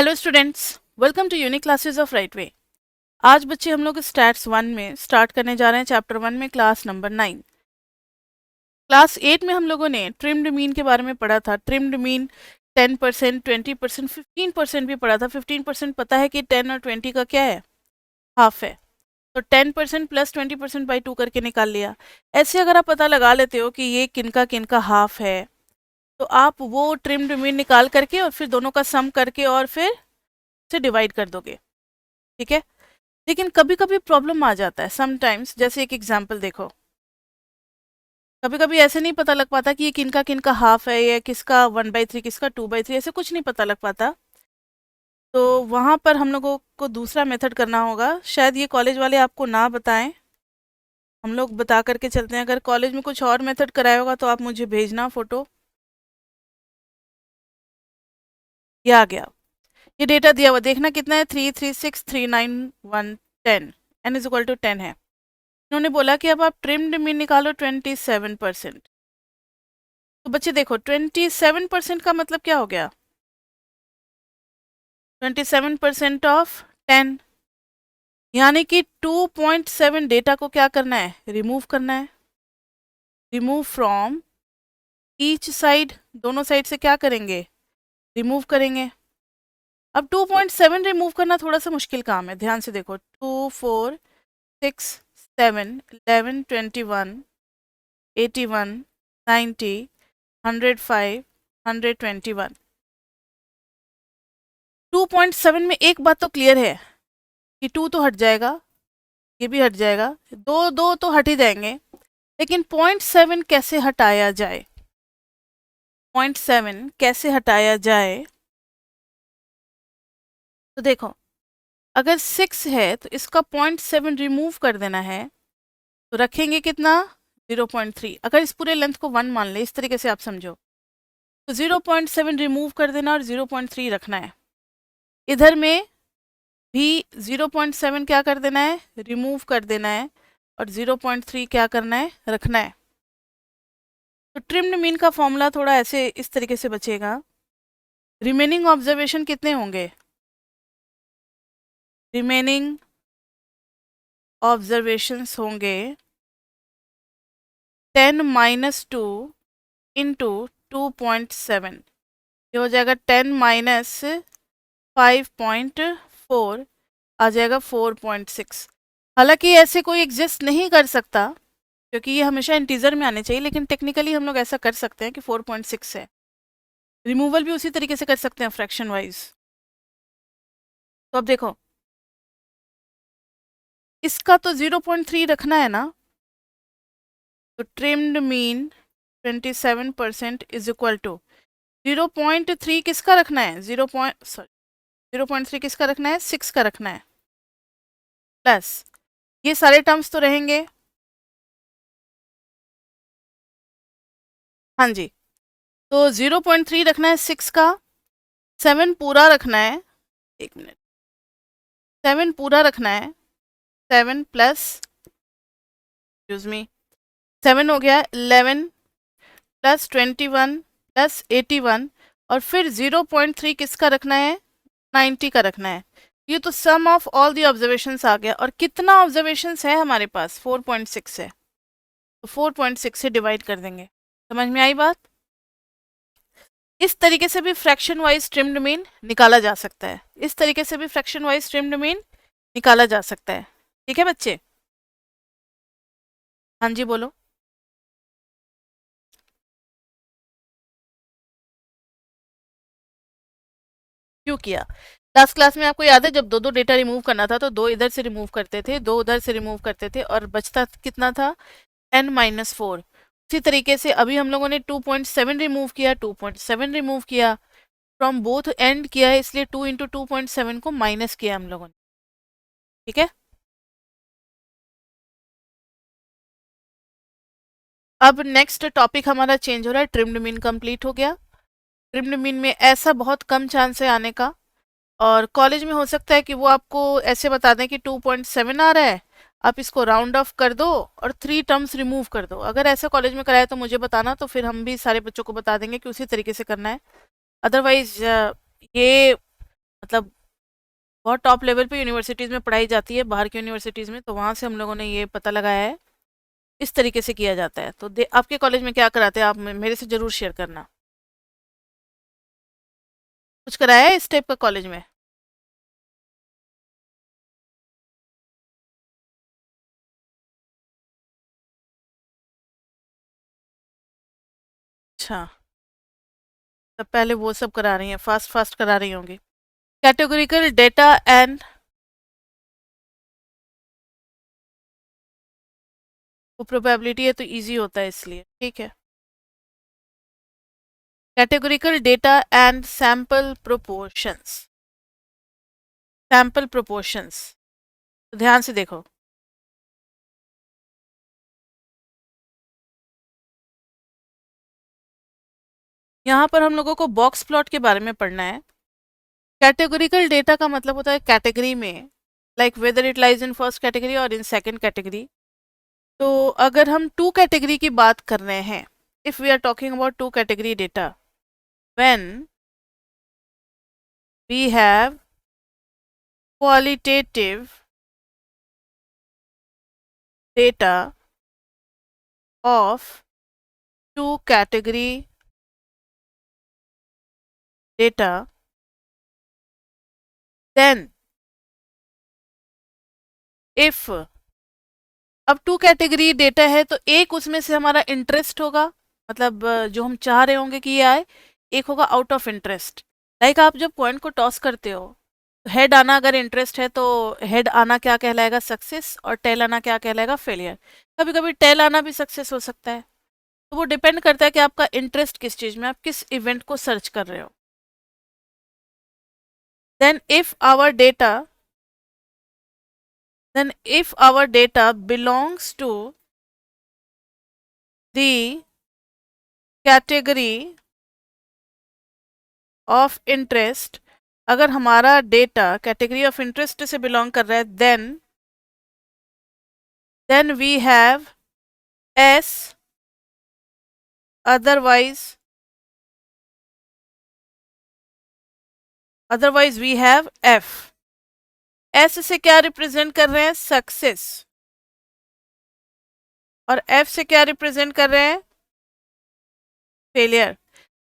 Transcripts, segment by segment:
Hello students, welcome to unique classes of right way. आज बच्चे हम लोग स्टैट्स 1 में स्टार्ट करने जा रहे हैं चैप्टर 1 में क्लास नंबर 9। क्लास 8 में हम लोगों ने ट्रिम्ड मीन के बारे में पढ़ा था। ट्रिम्ड मीन 10%, 20%, 15% भी पढ़ा था। 15% पता है कि 10 और 20 का क्या है, हाफ है। तो 10% प्लस 20% बाई 2 करके निकाल लिया। ऐसे अगर आप पता लगा लेते हो कि ये किनका हाफ है, तो आप वो ट्रिम्ड मीन निकाल करके और फिर दोनों का सम करके और फिर से डिवाइड कर दोगे। ठीक है, लेकिन कभी कभी प्रॉब्लम आ जाता है समटाइम्स। जैसे एक एग्जांपल देखो, कभी कभी ऐसे नहीं पता लग पाता कि ये किनका किनका हाफ है, या किसका 1/3, किसका 2/3, ऐसे कुछ नहीं पता लग पाता। तो वहाँ पर हम लोगों को दूसरा मेथड करना होगा। शायद ये कॉलेज वाले आपको ना बताएं, हम लोग बता करके चलते हैं। अगर कॉलेज में कुछ और मेथड कराया होगा तो आप मुझे भेजना फोटो। ये आ गया, ये डेटा दिया हुआ, देखना कितना है, 3363910, n इज इक्वल टू 10 है। उन्होंने बोला कि अब आप ट्रिम्ड मीन निकालो 27%। तो बच्चे देखो, 27% का मतलब क्या हो गया, 27% ऑफ 10, यानी कि 2.7 डेटा को क्या करना है, रिमूव करना है। रिमूव फ्रॉम ईच साइड, दोनों साइड से क्या करेंगे, रिमूव करेंगे। अब 2.7 रिमूव करना थोड़ा सा मुश्किल काम है, ध्यान से देखो। 2, 4, 6, 7, 11, 21, 81, 90, 105, 121। 2.7 में एक बात तो क्लियर है कि 2 तो हट जाएगा, ये भी हट जाएगा, दो दो तो हट ही जाएंगे। लेकिन 0.7 कैसे हटाया जाए, 0.7 कैसे हटाया जाए। तो देखो, अगर 6 है तो इसका 0.7 रिमूव कर देना है, तो रखेंगे कितना, 0.3। अगर इस पूरे लेंथ को 1 मान ले, इस तरीके से आप समझो, तो 0.7 रिमूव कर देना और 0.3 रखना है। इधर में भी 0.7 क्या कर देना है, रिमूव कर देना है, और 0.3 क्या करना है, रखना है। तो ट्रिम्ड मीन का फॉर्मूला थोड़ा ऐसे इस तरीके से बचेगा। रिमेनिंग ऑब्जर्वेशन कितने होंगे, रिमेनिंग ऑब्जर्वेशंस होंगे 10 माइनस 2 इंटू 2.7। ये हो जाएगा 10 माइनस 5.4, आ जाएगा 4.6। हालांकि ऐसे कोई एग्जिस्ट नहीं कर सकता, क्योंकि ये हमेशा इंटीजर में आने चाहिए, लेकिन टेक्निकली हम लोग ऐसा कर सकते हैं कि 4.6 है। रिमूवल भी उसी तरीके से कर सकते हैं, फ्रैक्शन वाइज। तो अब देखो, इसका तो 0.3 रखना है ना, तो trimmed mean 27% is equal to 0.3 किसका रखना है, 0.3 किसका रखना है, 6 का रखना है, प्लस ये सारे टर्म्स तो रहेंगे। हाँ जी, तो 0.3 रखना है 6 का, 7 पूरा रखना है, एक मिनट, 7 पूरा रखना है, 7 प्लस, एक्सक्यूज मी, 7 हो गया 11 प्लस 21 प्लस 81, और फिर 0.3 किसका रखना है, 90 का रखना है। ये तो सम ऑफ ऑल दी ऑब्जर्वेशंस आ गया, और कितना ऑब्जर्वेशंस है हमारे पास, 4.6 है, तो 4.6 से डिवाइड कर देंगे। समझ में आई बात। इस तरीके से भी फ्रैक्शन वाइज ट्रिम्ड मीन निकाला जा सकता है, इस तरीके से भी फ्रैक्शन वाइज ट्रिम्ड मीन निकाला जा सकता है। ठीक है बच्चे, हाँ जी बोलो। क्यों किया, लास्ट क्लास में आपको याद है, जब दो दो डेटा रिमूव करना था तो दो इधर से रिमूव करते थे, दो उधर से रिमूव करते थे, और बचता कितना था, n-4। उसी तरीके से अभी हम लोगों ने 2.7 रिमूव किया, 2.7 रिमूव किया, फ्रॉम बोथ एंड किया है, इसलिए 2 इंटू 2.7 को माइनस किया हम लोगों ने। ठीक है, अब नेक्स्ट टॉपिक हमारा चेंज हो रहा है, ट्रिम्ड मीन कंप्लीट हो गया। ट्रिम्ड मीन में ऐसा बहुत कम चांस है आने का, और कॉलेज में हो सकता है कि वो आपको ऐसे बता दें कि 2.7 आ रहा है, आप इसको राउंड ऑफ कर दो और 3 टर्म्स रिमूव कर दो। अगर ऐसा कॉलेज में कराया तो मुझे बताना, तो फिर हम भी सारे बच्चों को बता देंगे कि उसी तरीके से करना है। अदरवाइज ये मतलब बहुत टॉप लेवल पे यूनिवर्सिटीज़ में पढ़ाई जाती है, बाहर की यूनिवर्सिटीज़ में, तो वहाँ से हम लोगों ने ये पता लगाया है इस तरीके से किया जाता है। तो आपके कॉलेज में क्या कराते हैं, आप मेरे से ज़रूर शेयर करना। कुछ कराया है इस टाइप का कॉलेज में? अच्छा, तब पहले वो सब करा रही हैं, फास्ट फास्ट करा रही होंगी। कैटेगोरिकल डेटा एंड, वो प्रोबेबिलिटी है तो इजी होता है इसलिए, ठीक है। Categorical data and sample proportions, sample proportions, तो ध्यान से देखो। यहाँ पर हम लोगों को बॉक्स प्लॉट के बारे में पढ़ना है। कैटेगोरिकल डेटा का मतलब होता है कैटेगरी में, like whether it lies in first category और इन सेकंड कैटेगरी। तो अगर हम टू कैटेगरी की बात कर रहे हैं, if we are talking about two category data, when we have qualitative data of two category data, then if, अब टू कैटेगरी डेटा है तो एक उसमें से हमारा इंटरेस्ट होगा, मतलब जो हम चाह रहे होंगे कि ये आए, एक होगा आउट ऑफ इंटरेस्ट। लाइक आप जब पॉइंट को टॉस करते हो, हेड आना अगर इंटरेस्ट है तो हेड आना क्या कहलाएगा, सक्सेस, और टेल आना क्या कहलाएगा, फेलियर। कभी कभी टेल आना भी सक्सेस हो सकता है। तो वो डिपेंड करता है कि आपका इंटरेस्ट किस चीज़ में, आप किस इवेंट को सर्च कर रहे हो। Then if our data, then if our data belongs to the category of interest, अगर हमारा डेटा कैटेगरी ऑफ इंटरेस्ट से बिलोंग कर रहा है, then we have S, otherwise we have F। S से क्या रिप्रेजेंट कर रहे हैं, सक्सेस, और F से क्या रिप्रेजेंट कर रहे हैं, फेलियर।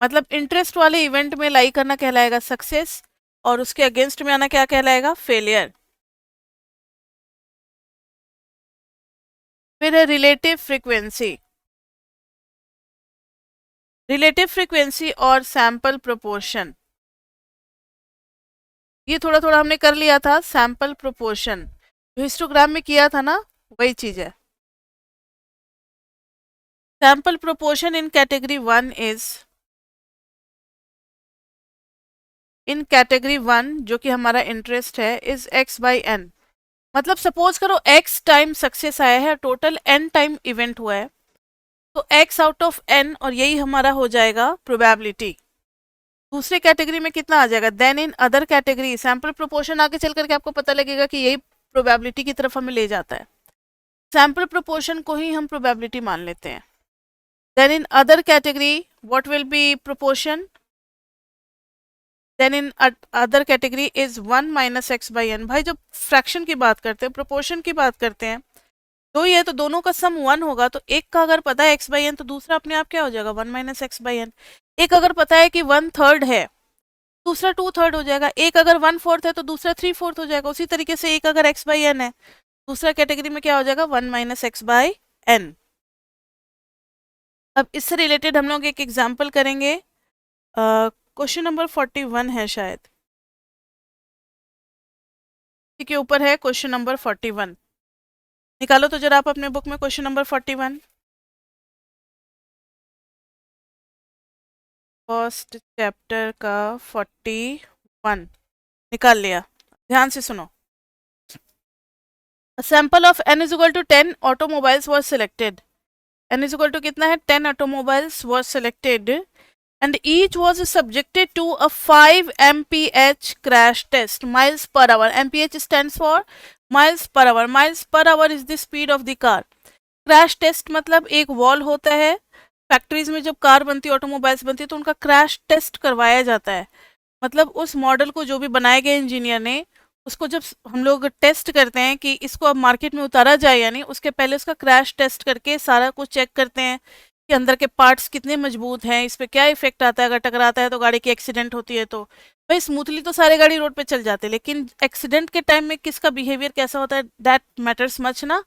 मतलब इंटरेस्ट वाले इवेंट में लाई करना कहलाएगा सक्सेस, और उसके अगेंस्ट में आना क्या कहलाएगा, फेलियर। फिर है रिलेटिव फ्रीक्वेंसी, रिलेटिव फ्रीक्वेंसी और सैंपल प्रोपोर्शन। ये थोड़ा थोड़ा हमने कर लिया था, सैंपल प्रोपोर्शन जो हिस्टोग्राम में किया था ना, वही चीज है। Sample proportion in category one is, in category one जो कि हमारा इंटरेस्ट है, इज x बाई एन। मतलब सपोज करो x टाइम सक्सेस आया है, टोटल n टाइम इवेंट हुआ है, तो x आउट ऑफ n, और यही हमारा हो जाएगा प्रोबेबिलिटी। दूसरे कैटेगरी में कितना आ जाएगा, then in other category sample proportion आगे चल करके आपको पता लगेगा कि यही प्रोबेबिलिटी की तरफ हमें ले जाता है। सैंपल प्रोपोर्शन को ही हम प्रोबेबिलिटी मान लेते हैं। Then in other category what will be proportion, then in other category is 1 minus x by n. भाई जब फ्रैक्शन की बात करते हैं, प्रोपोर्शन की बात करते हैं, दो ही है तो दोनों का सम 1 होगा, तो एक का अगर पता है एक्स बाई एन तो दूसरा अपने आप क्या हो जाएगा, 1 माइनस एक्स बाई एन। एक अगर पता है कि 1/3 है, दूसरा 2/3 हो जाएगा। एक अगर 1/4 है तो दूसरा 3/4 हो जाएगा। उसी तरीके से एक अगर एक्स बाई एन है, दूसरा कैटेगरी में क्या हो जाएगा, 1 माइनस एक्स बाई एन। अब इससे रिलेटेड हम लोग एक एग्जाम्पल करेंगे। क्वेश्चन नंबर 41 है शायद, इसी के ऊपर है क्वेश्चन नंबर 41। निकालो तो जरा आप अपने बुक में क्वेश्चन नंबर 41, फर्स्ट चैप्टर का 41 निकाल लिया। ध्यान से सुनो। A sample of n is equal to 10 automobiles was selected. n is equal to कितना है, 10 automobiles was selected and each was subjected to a 5 mph crash test, miles per hour. mph stands for miles per hour. miles per hour is the speed of the car. Crash test मतलब एक wall होता है, factories में जब car बनती है, automobiles बनती है, तो उनका क्रैश टेस्ट करवाया जाता है। मतलब उस मॉडल को जो भी बनाए गए इंजीनियर ने, उसको जब हम लोग टेस्ट करते हैं कि इसको अब मार्केट में उतारा जाए या नहीं, उसके पहले उसका क्रैश टेस्ट करके सारा कुछ चेक करते हैं कि अंदर के पार्ट्स कितने मजबूत हैं, इस पे क्या इफेक्ट आता है, अगर टकराता है तो गाड़ी की एक्सीडेंट होती है तो भाई स्मूथली तो सारे गाड़ी रोड पे चल जाते हैं, लेकिन एक्सीडेंट के टाइम में किसका बिहेवियर कैसा होता है, दैट मैटर्स मच ना,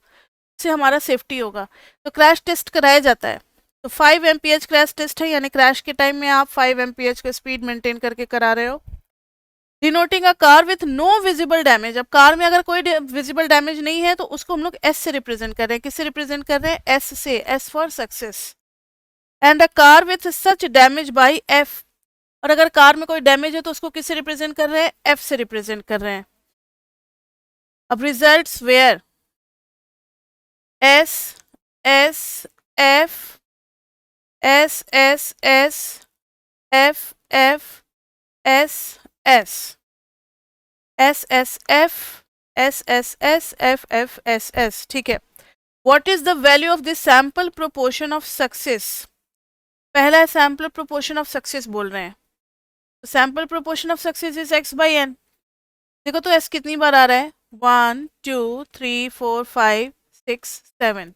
से हमारा सेफ्टी होगा। तो क्रैश टेस्ट कराया जाता है। तो 5 mph क्रैश टेस्ट है, यानी क्रैश के टाइम में आप 5 mph का स्पीड मेंटेन करके करा रहे हो। Denoting a car with no visible damage, अब कार में अगर कोई विजिबल डैमेज नहीं है तो उसको हम लोग एस से रिप्रेजेंट कर रहे हैं। किससे रिप्रेजेंट कर रहे हैं? एस से, S for success. And a car with such damage by F, और अगर कार में कोई डैमेज है तो उसको किससे रिप्रेजेंट कर रहे हैं? एफ से रिप्रेजेंट कर रहे हैं। अब results were S S F S S S F F S S S S F S S S F F S S. ठीक है। What is the value of this sample proportion of success? पहला है sample proportion of success बोल रहे हैं, तो sample proportion of success is x by n. देखो तो एस कितनी बार आ रहा है? 1 2 3 4 5 6 7,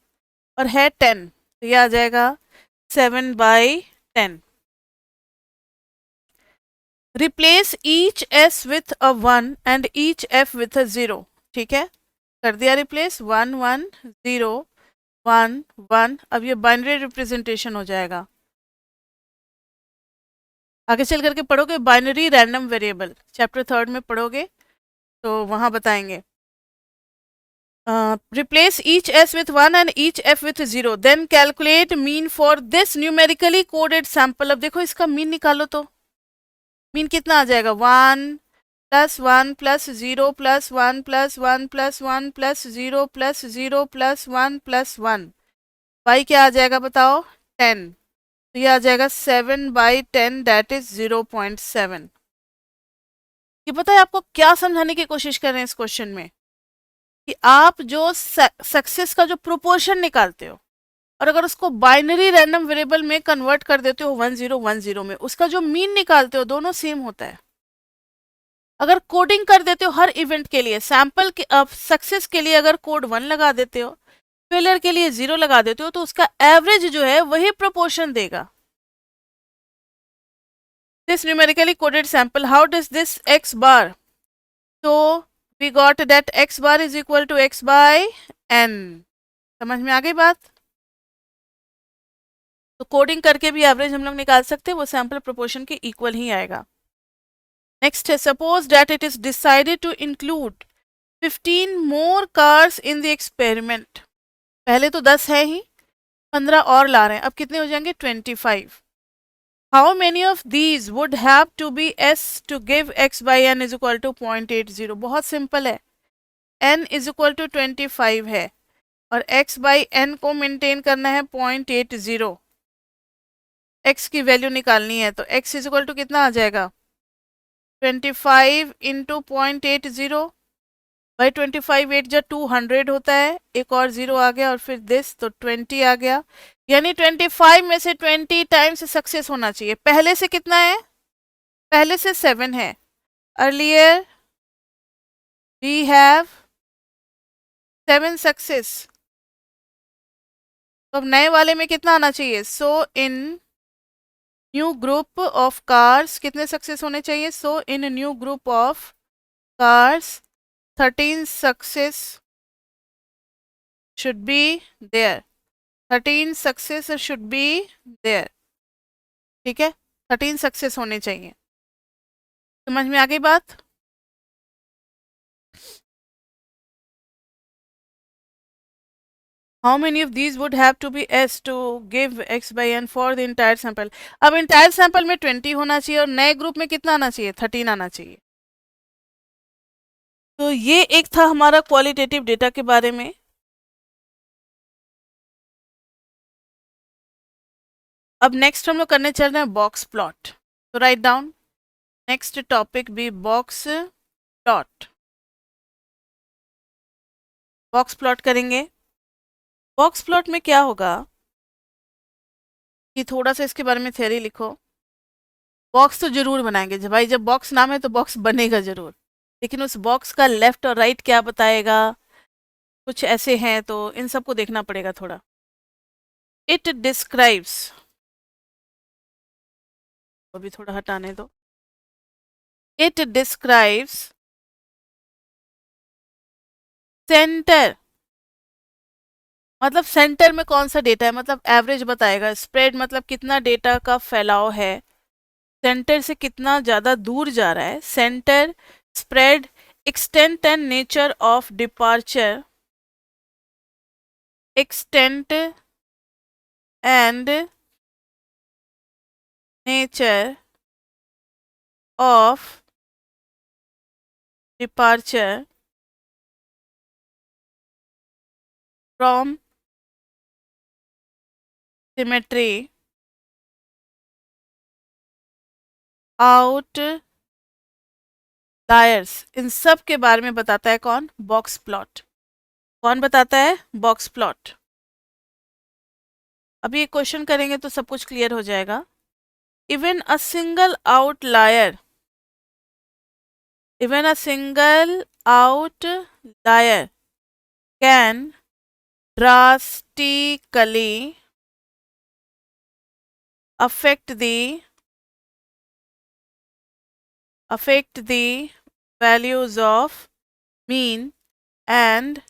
और है 10, तो ये आ जाएगा 7/10। Replace each S with a 1 and each F with a 0। ठीक है, कर दिया रिप्लेस, 1 1 0 1 1। अब ये बाइनरी रिप्रेजेंटेशन हो जाएगा। आगे चल करके पढ़ोगे बाइनरी रैंडम वेरिएबल, चैप्टर 3 में पढ़ोगे तो वहां बताएंगे। Replace each S with 1 and each F with 0, then calculate mean for this numerically coded sample. अब देखो इसका मीन निकालो तो मीन कितना आ जाएगा? 1 + 1 + 0 + 1 + 1 + 1 + 0 + 0 + 1 + 1। y क्या आ जाएगा बताओ? 10। तो ये आ जाएगा 7/10, दैट इज 0.7। ये पता है आपको क्या समझाने की कोशिश कर रहे हैं इस क्वेश्चन में? कि आप जो सक्सेस का जो प्रोपोर्शन निकालते हो, और अगर उसको बाइनरी रैंडम वेरिएबल में कन्वर्ट कर देते हो 1010 में, उसका जो मीन निकालते हो दोनों सेम होता है। अगर कोडिंग कर देते हो हर इवेंट के लिए, सैंपल के सक्सेस के लिए अगर कोड 1 लगा देते हो, फेलियर के लिए 0 लगा देते हो, तो उसका एवरेज जो है वही प्रोपोर्शन देगा। This numerically coded sample, how does this x bar? तो we got that x bar is equal to x by n। समझ में आ गई बात? तो कोडिंग करके भी एवरेज हम लोग निकाल सकते हैं, वो सैंपल प्रोपोर्शन के इक्वल ही आएगा। नेक्स्ट है, suppose that it is decided to include 15 more cars in the experiment. पहले तो 10 है ही, 15 और ला रहे हैं, अब कितने हो जाएंगे? 25। How many of these would have to be S to give x by n is equal to 0.80? बहुत सिंपल है, n इज इक्वल टू 25 है और x बाई n को मेंटेन करना है 0.80। x की वैल्यू निकालनी है, तो x इज इक्वल टू कितना आ जाएगा? 25 इंटू 0.80। भाई 25 8 जा 200 होता है, एक और 0 आ गया और फिर दिस, तो 20 आ गया। यानी 25 में से 20 टाइम्स सक्सेस होना चाहिए। पहले से कितना है? पहले से 7 है। अर्लियर वी हैव 7 सक्सेस, तो अब नए वाले में कितना आना चाहिए? So in new group of cars कितने सक्सेस होने चाहिए? So in new group of cars 13 success should be there. 13 success should be there. ठीक है, 13 सक्सेस होने चाहिए। समझ में आ गई बात? How many of these would have to be S to give x by n for the entire sample? अब इंटायर सैंपल में 20 होना चाहिए और नए ग्रुप में कितना आना चाहिए? 13 आना चाहिए। तो ये एक था हमारा क्वालिटेटिव डेटा के बारे में। अब नेक्स्ट हम लोग करने चल रहे हैं बॉक्स प्लॉट। तो राइट डाउन नेक्स्ट टॉपिक भी बॉक्स प्लॉट। बॉक्स प्लॉट करेंगे। बॉक्स प्लॉट में क्या होगा कि थोड़ा सा इसके बारे में थ्योरी लिखो। बॉक्स तो जरूर बनाएंगे जब भाई, जब बॉक्स नाम है तो बॉक्स बनेगा जरूर, लेकिन उस बॉक्स का लेफ्ट और राइट क्या बताएगा, कुछ ऐसे हैं तो इन सबको देखना पड़ेगा थोड़ा। इट डिस्क्राइब्स, अभी थोड़ा हटाने दो। इट डिस्क्राइब्स सेंटर, मतलब सेंटर में कौन सा डेटा है, मतलब एवरेज बताएगा। स्प्रेड मतलब कितना डेटा का फैलाव है, सेंटर से कितना ज़्यादा दूर जा रहा है। Centre, spread, extent and nature of departure, extent and nature of departure from symmetry outliers, इन सब के बारे में बताता है कौन, बॉक्स प्लॉट। कौन बताता है, बॉक्स प्लॉट। अभी एक क्वेश्चन करेंगे तो सब कुछ क्लियर हो जाएगा। Even a single outlier, even a single outlier can drastically affect the values of mean and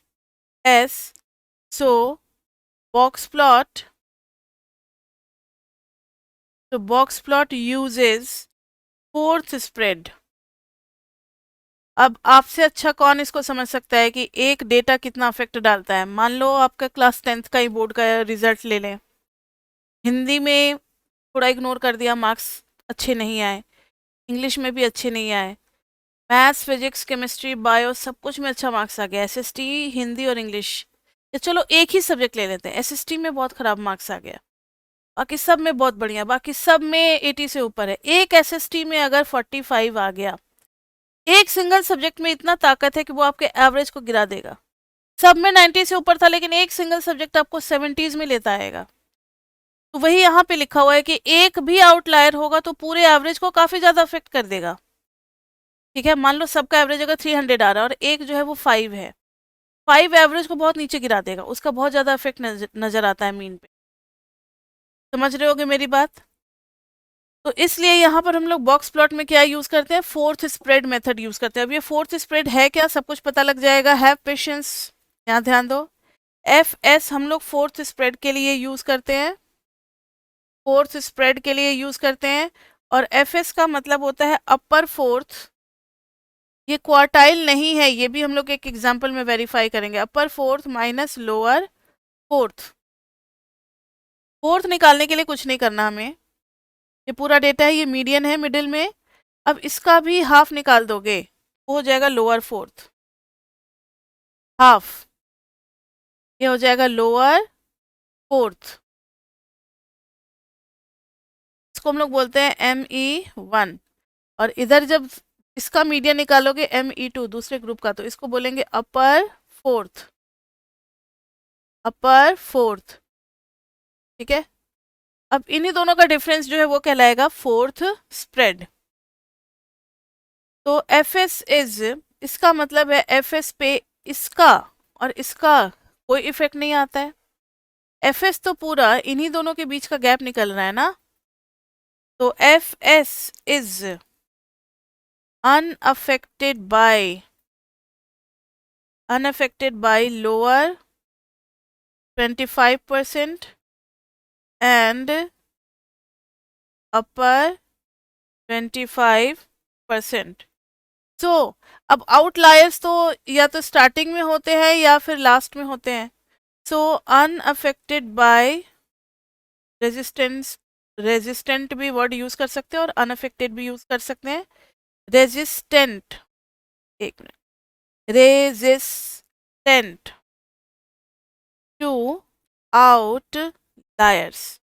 s. So box plot uses fourth spread. अब आपसे अच्छा कौन इसको समझ सकता है कि एक डेटा कितना अफेक्ट डालता है। मान लो आपका क्लास 10th का ही बोर्ड का रिजल्ट ले लें, हिंदी में थोड़ा इग्नोर कर दिया, मार्क्स अच्छे नहीं आए, इंग्लिश में भी अच्छे नहीं आए, मैथ्स, फिजिक्स, केमिस्ट्री, बायो सब कुछ में अच्छा मार्क्स आ गया, एसएसटी, हिंदी और इंग्लिश, या चलो एक ही सब्जेक्ट ले लेते हैं, एसएसटी में बहुत खराब मार्क्स आ गया, बाकी सब में बहुत बढ़िया, बाकी सब में 80 से ऊपर है। एक एसएसटी में अगर 45 आ गया, एक सिंगल सब्जेक्ट में इतना ताकत है कि वो आपके एवरेज को गिरा देगा। सब में 90 से ऊपर था, लेकिन एक सिंगल सब्जेक्ट आपको 70s में लेता आएगा। तो वही यहाँ पे लिखा हुआ है कि एक भी आउटलायर होगा तो पूरे एवरेज को काफी ज्यादा अफेक्ट कर देगा। ठीक है, मान लो सबका एवरेज अगर 300 आ रहा है और एक जो है वो 5 है, 5 एवरेज को बहुत नीचे गिरा देगा, उसका बहुत ज्यादा इफेक्ट नजर आता है मीन पे। समझ रहे होगे मेरी बात। तो इसलिए यहाँ पर हम लोग बॉक्स प्लॉट में क्या यूज करते हैं, फोर्थ स्प्रेड मेथड यूज करते हैं। अब ये फोर्थ स्प्रेड है क्या, सब कुछ पता लग जाएगा। हैव पेशेंस, यहाँ ध्यान दो। एफ एस हम लोग फोर्थ स्प्रेड के लिए यूज करते हैं, फोर्थ स्प्रेड के लिए यूज करते हैं। और एफ एस का मतलब होता है अपर फोर्थ, ये क्वार्टाइल नहीं है, ये भी हम लोग एक एग्जांपल में वेरीफाई करेंगे। Upper fourth minus lower fourth, fourth निकालने के लिए कुछ नहीं करना हमें, ये पूरा डेटा है, ये मीडियन है मिडिल में। अब इसका भी हाफ निकाल दोगे, वो हो जाएगा लोअर फोर्थ, हाफ, ये हो जाएगा लोअर फोर्थ। इसको हम लोग बोलते हैं ME1। और इधर जब इसका मीडियन निकालोगे ME2 दूसरे ग्रुप का, तो इसको बोलेंगे अपर फोर्थ, अपर फोर्थ। ठीक है, अब इन्हीं दोनों का डिफरेंस जो है वो कहलाएगा फोर्थ स्प्रेड। तो एफ एस इज, इसका मतलब है एफ एस पे इसका और इसका कोई इफेक्ट नहीं आता है। एफ एस तो पूरा इन्हीं दोनों के बीच का गैप निकल रहा है ना, तो F S is unaffected by lower 25% and upper 25%। सो अब आउटलायर्स तो या तो स्टार्टिंग में होते हैं या फिर लास्ट में होते हैं। सो अनअफेक्टेड बाय रेजिस्टेंस, रेजिस्टेंट भी वर्ड यूज कर सकते हैं और अनअफेक्टेड भी यूज कर सकते हैं। रेजिस्टेंट, एक मिनट, रेजिस्टेंट टू आउटलायर्स।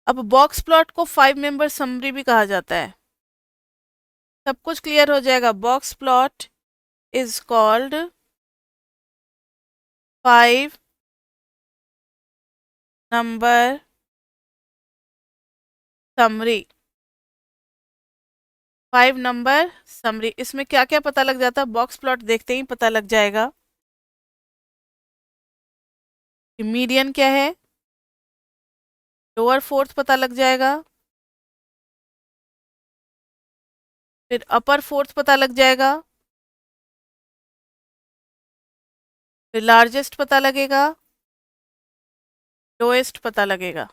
अब बॉक्स प्लॉट को 5 मेंबर समरी भी कहा जाता है, सब कुछ क्लियर हो जाएगा। Box plot is called 5 number summary. 5 number summary. इसमें क्या क्या पता लग जाता है, बॉक्स प्लॉट देखते ही पता लग जाएगा कि मीडियन क्या है, लोअर फोर्थ पता लग जाएगा, फिर अपर फोर्थ पता लग जाएगा, फिर लार्जेस्ट पता लगेगा, लोएस्ट पता लगेगा।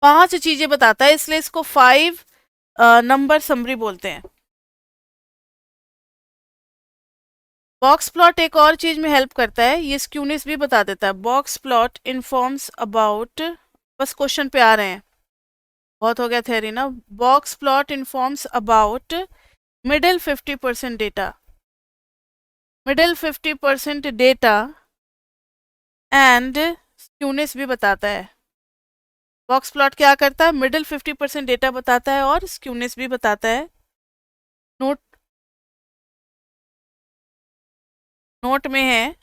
5 चीजें बताता है, इसलिए इसको 5 नंबर समरी बोलते हैं। बॉक्स प्लॉट एक और चीज में हेल्प करता है, ये स्क्यूनेस भी बता देता है। बॉक्स प्लॉट इन्फॉर्म्स अबाउट, बस क्वेश्चन पे आ रहे हैं, बहुत हो गया थ्योरी ना। Box plot informs about middle 50% data, middle 50% data and skewness भी बताता है। बॉक्स प्लॉट क्या करता है, मिडिल 50% डेटा बताता है और स्क्यूनेस भी बताता है। नोट नोट में है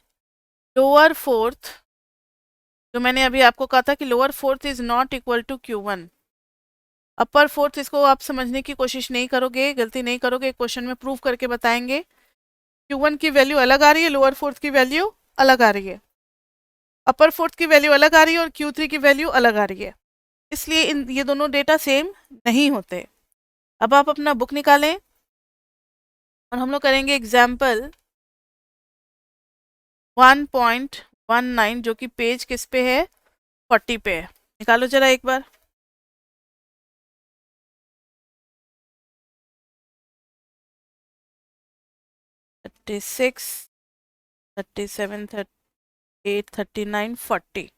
लोअर फोर्थ, जो मैंने अभी आपको कहा था कि lower fourth is not equal to Q1। Upper fourth, इसको आप समझने की कोशिश नहीं करोगे, गलती नहीं करोगे, क्वेश्चन में प्रूव करके बताएंगे। Q1 की वैल्यू अलग आ रही है, लोअर फोर्थ की वैल्यू अलग आ रही है, अपर फोर्थ की वैल्यू अलग आ रही है और Q3 की वैल्यू अलग आ रही है, इसलिए ये दोनों डेटा सेम नहीं होते। अब आप अपना बुक निकालें और हम लोग करेंगे एग्जाम्पल 1.19, जो कि पेज किस पे है, 40 पे है। निकालो जरा एक बार। थर्टी सिक्स, 37, 38, 39, 40,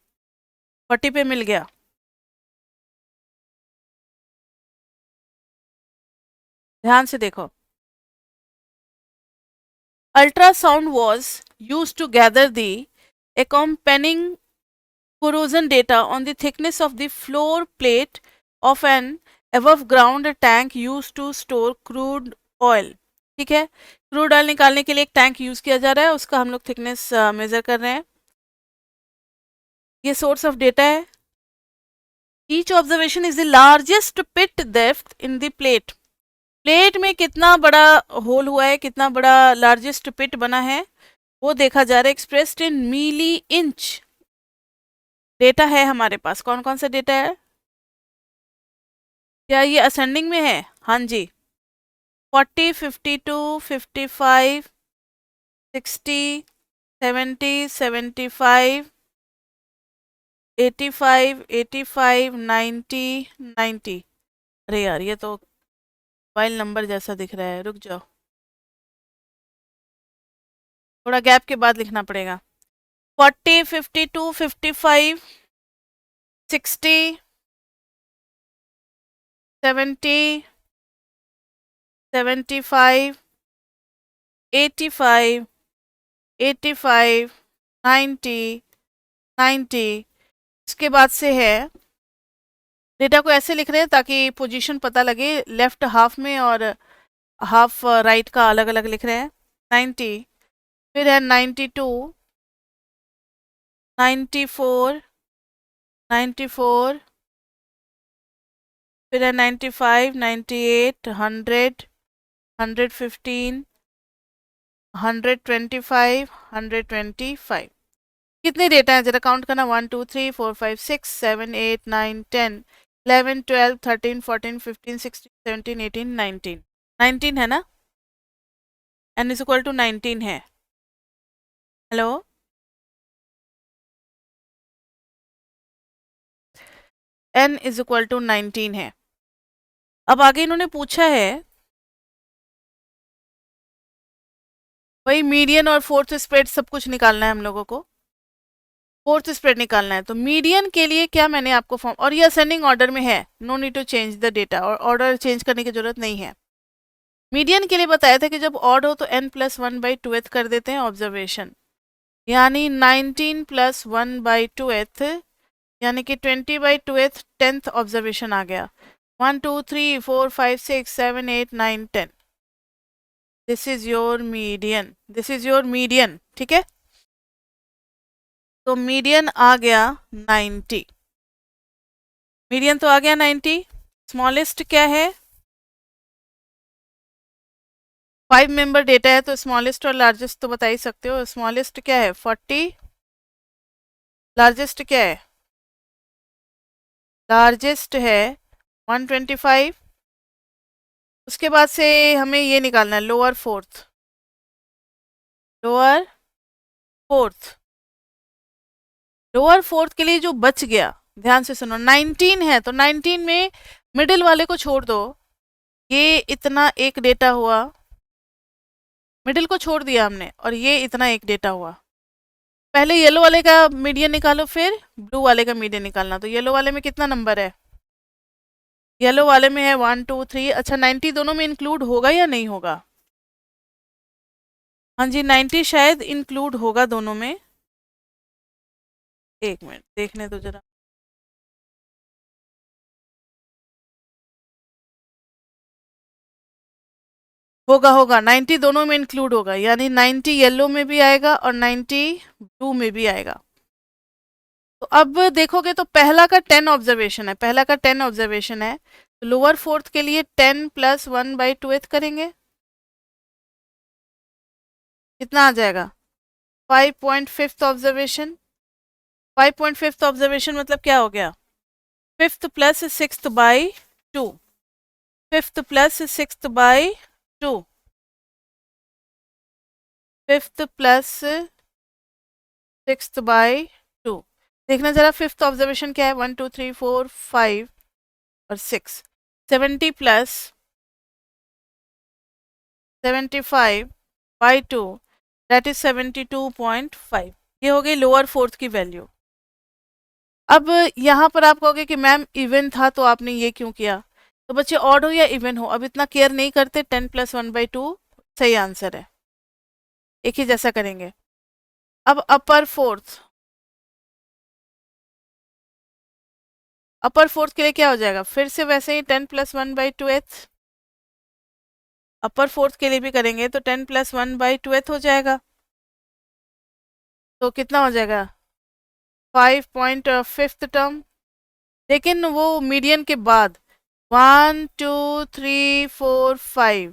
40 पे मिल गया। ध्यान से देखो, ultrasound was use to gather the accompanying corrosion data on the thickness of the floor plate of an above ground tank used to store crude oil। ठीक है, क्रूड ऑयल निकालने के लिए एक टैंक यूज किया जा रहा है, उसका हम लोग थिकनेस मेजर कर रहे हैं। ये सोर्स ऑफ डेटा है। Each observation is the largest pit depth in the plate. Plate में कितना बड़ा होल हुआ है, कितना बड़ा लार्जेस्ट पिट बना है, वो देखा जा रहा है, expressed in milli inch. Data है हमारे पास, कौन कौन सा डेटा है, क्या ये असेंडिंग में है, हाँ जी, 40, 52, 55, 60, 70, 75, 85, 85, 90, 90। अरे यार, ये तो मोबाइल नंबर जैसा दिख रहा है, रुक जाओ, थोड़ा गैप के बाद लिखना पड़ेगा। 40, 52, 55, 60, 70, 75, 85, 85, 90, 90। इसके बाद से है, डेटा को ऐसे लिख रहे हैं ताकि पोजीशन पता लगे, लेफ्ट हाफ में और हाफ राइट का अलग अलग लिख रहे हैं। 90, फिर है 92, 94, 94, फिर है 95, 98, 100, 115, 125, 125। कितने डेटा है जरा काउंट करना, 1 2 3 4 5 6 7 8 9 10 11 12 13 14 15 16 17 18 19। 19 है ना, n इज इक्वल टू 19 है। Hello, n is equal to 19 है। अब आगे इन्होंने पूछा है भाई मीडियन और फोर्थ स्प्रेड सब कुछ निकालना है हम लोगों को, फोर्थ स्प्रेड निकालना है। तो मीडियन के लिए क्या मैंने आपको फॉर्म, और ये असेंडिंग ऑर्डर में है, no need to change the data, और ऑर्डर चेंज करने की जरूरत नहीं है। मीडियन के लिए बताया था कि जब ऑड हो तो n+1/2th कर देते हैं ऑब्जर्वेशन, यानी 19 + 1/2th, यानी कि 20/2th 10th ऑब्जर्वेशन आ गया। 1 2 3 4 5 6 7 8 9 10, this is your median, this is your median. ठीक है, तो मीडियन आ गया 90, मीडियन तो आ गया 90। स्मॉलेस्ट क्या है? 5 मेंबर डेटा है तो स्मॉलेस्ट और लार्जेस्ट तो बता ही सकते हो। स्मॉलेस्ट क्या है? 40। लार्जेस्ट क्या है? लार्जेस्ट है 125। उसके बाद से हमें ये निकालना है lower fourth. Lower fourth, lower fourth के लिए जो बच गया, ध्यान से सुनो, 19 है तो 19 में मिडिल वाले को छोड़ दो, ये इतना एक डेटा हुआ, मिडिल को छोड़ दिया हमने, और ये इतना एक डेटा हुआ। पहले येलो वाले का मीडियन निकालो, फिर ब्लू वाले का मीडियन निकालना। तो येलो वाले में कितना नंबर है? येलो वाले में है 1 2 3। अच्छा 90 दोनों में इंक्लूड होगा या नहीं होगा? हाँ जी 90 शायद इंक्लूड होगा दोनों में। एक मिनट देखने दो जरा। होगा होगा, 90 दोनों में इंक्लूड होगा, यानी 90 येलो में भी आएगा और 90 ब्लू में भी आएगा। तो अब देखोगे तो पहला का 10 ऑब्जर्वेशन है, पहला का 10 ऑब्जर्वेशन है, तो लोअर फोर्थ के लिए 10 प्लस 1/2 करेंगे, कितना आ जाएगा? 5.5 ऑब्जर्वेशन। 5.5 ऑब्जर्वेशन मतलब क्या हो गया? Fifth plus sixth by 2। Fifth plus sixth by 2। Fifth plus sixth by 2। देखना जरा फिफ्थ ऑब्जर्वेशन क्या है? 1 2 3 4 5 और 6। 70 प्लस 75/2, दैट इज 72.5। ये हो गई लोअर फोर्थ की वैल्यू। अब यहाँ पर आप कहोगे कि मैम इवन था तो आपने ये क्यों किया? तो बच्चे ऑड हो या इवन हो अब इतना केयर नहीं करते, 10 प्लस 1/2 सही आंसर है, एक ही जैसा करेंगे। अब अपर फोर्थ के लिए क्या हो जाएगा? फिर से वैसे ही 10 प्लस 1/2 अपर फोर्थ के लिए भी करेंगे तो 10 प्लस 1/2 हो जाएगा। तो कितना हो जाएगा? 5.5 टर्म। लेकिन वो मीडियन के बाद 1 2 3 4 5,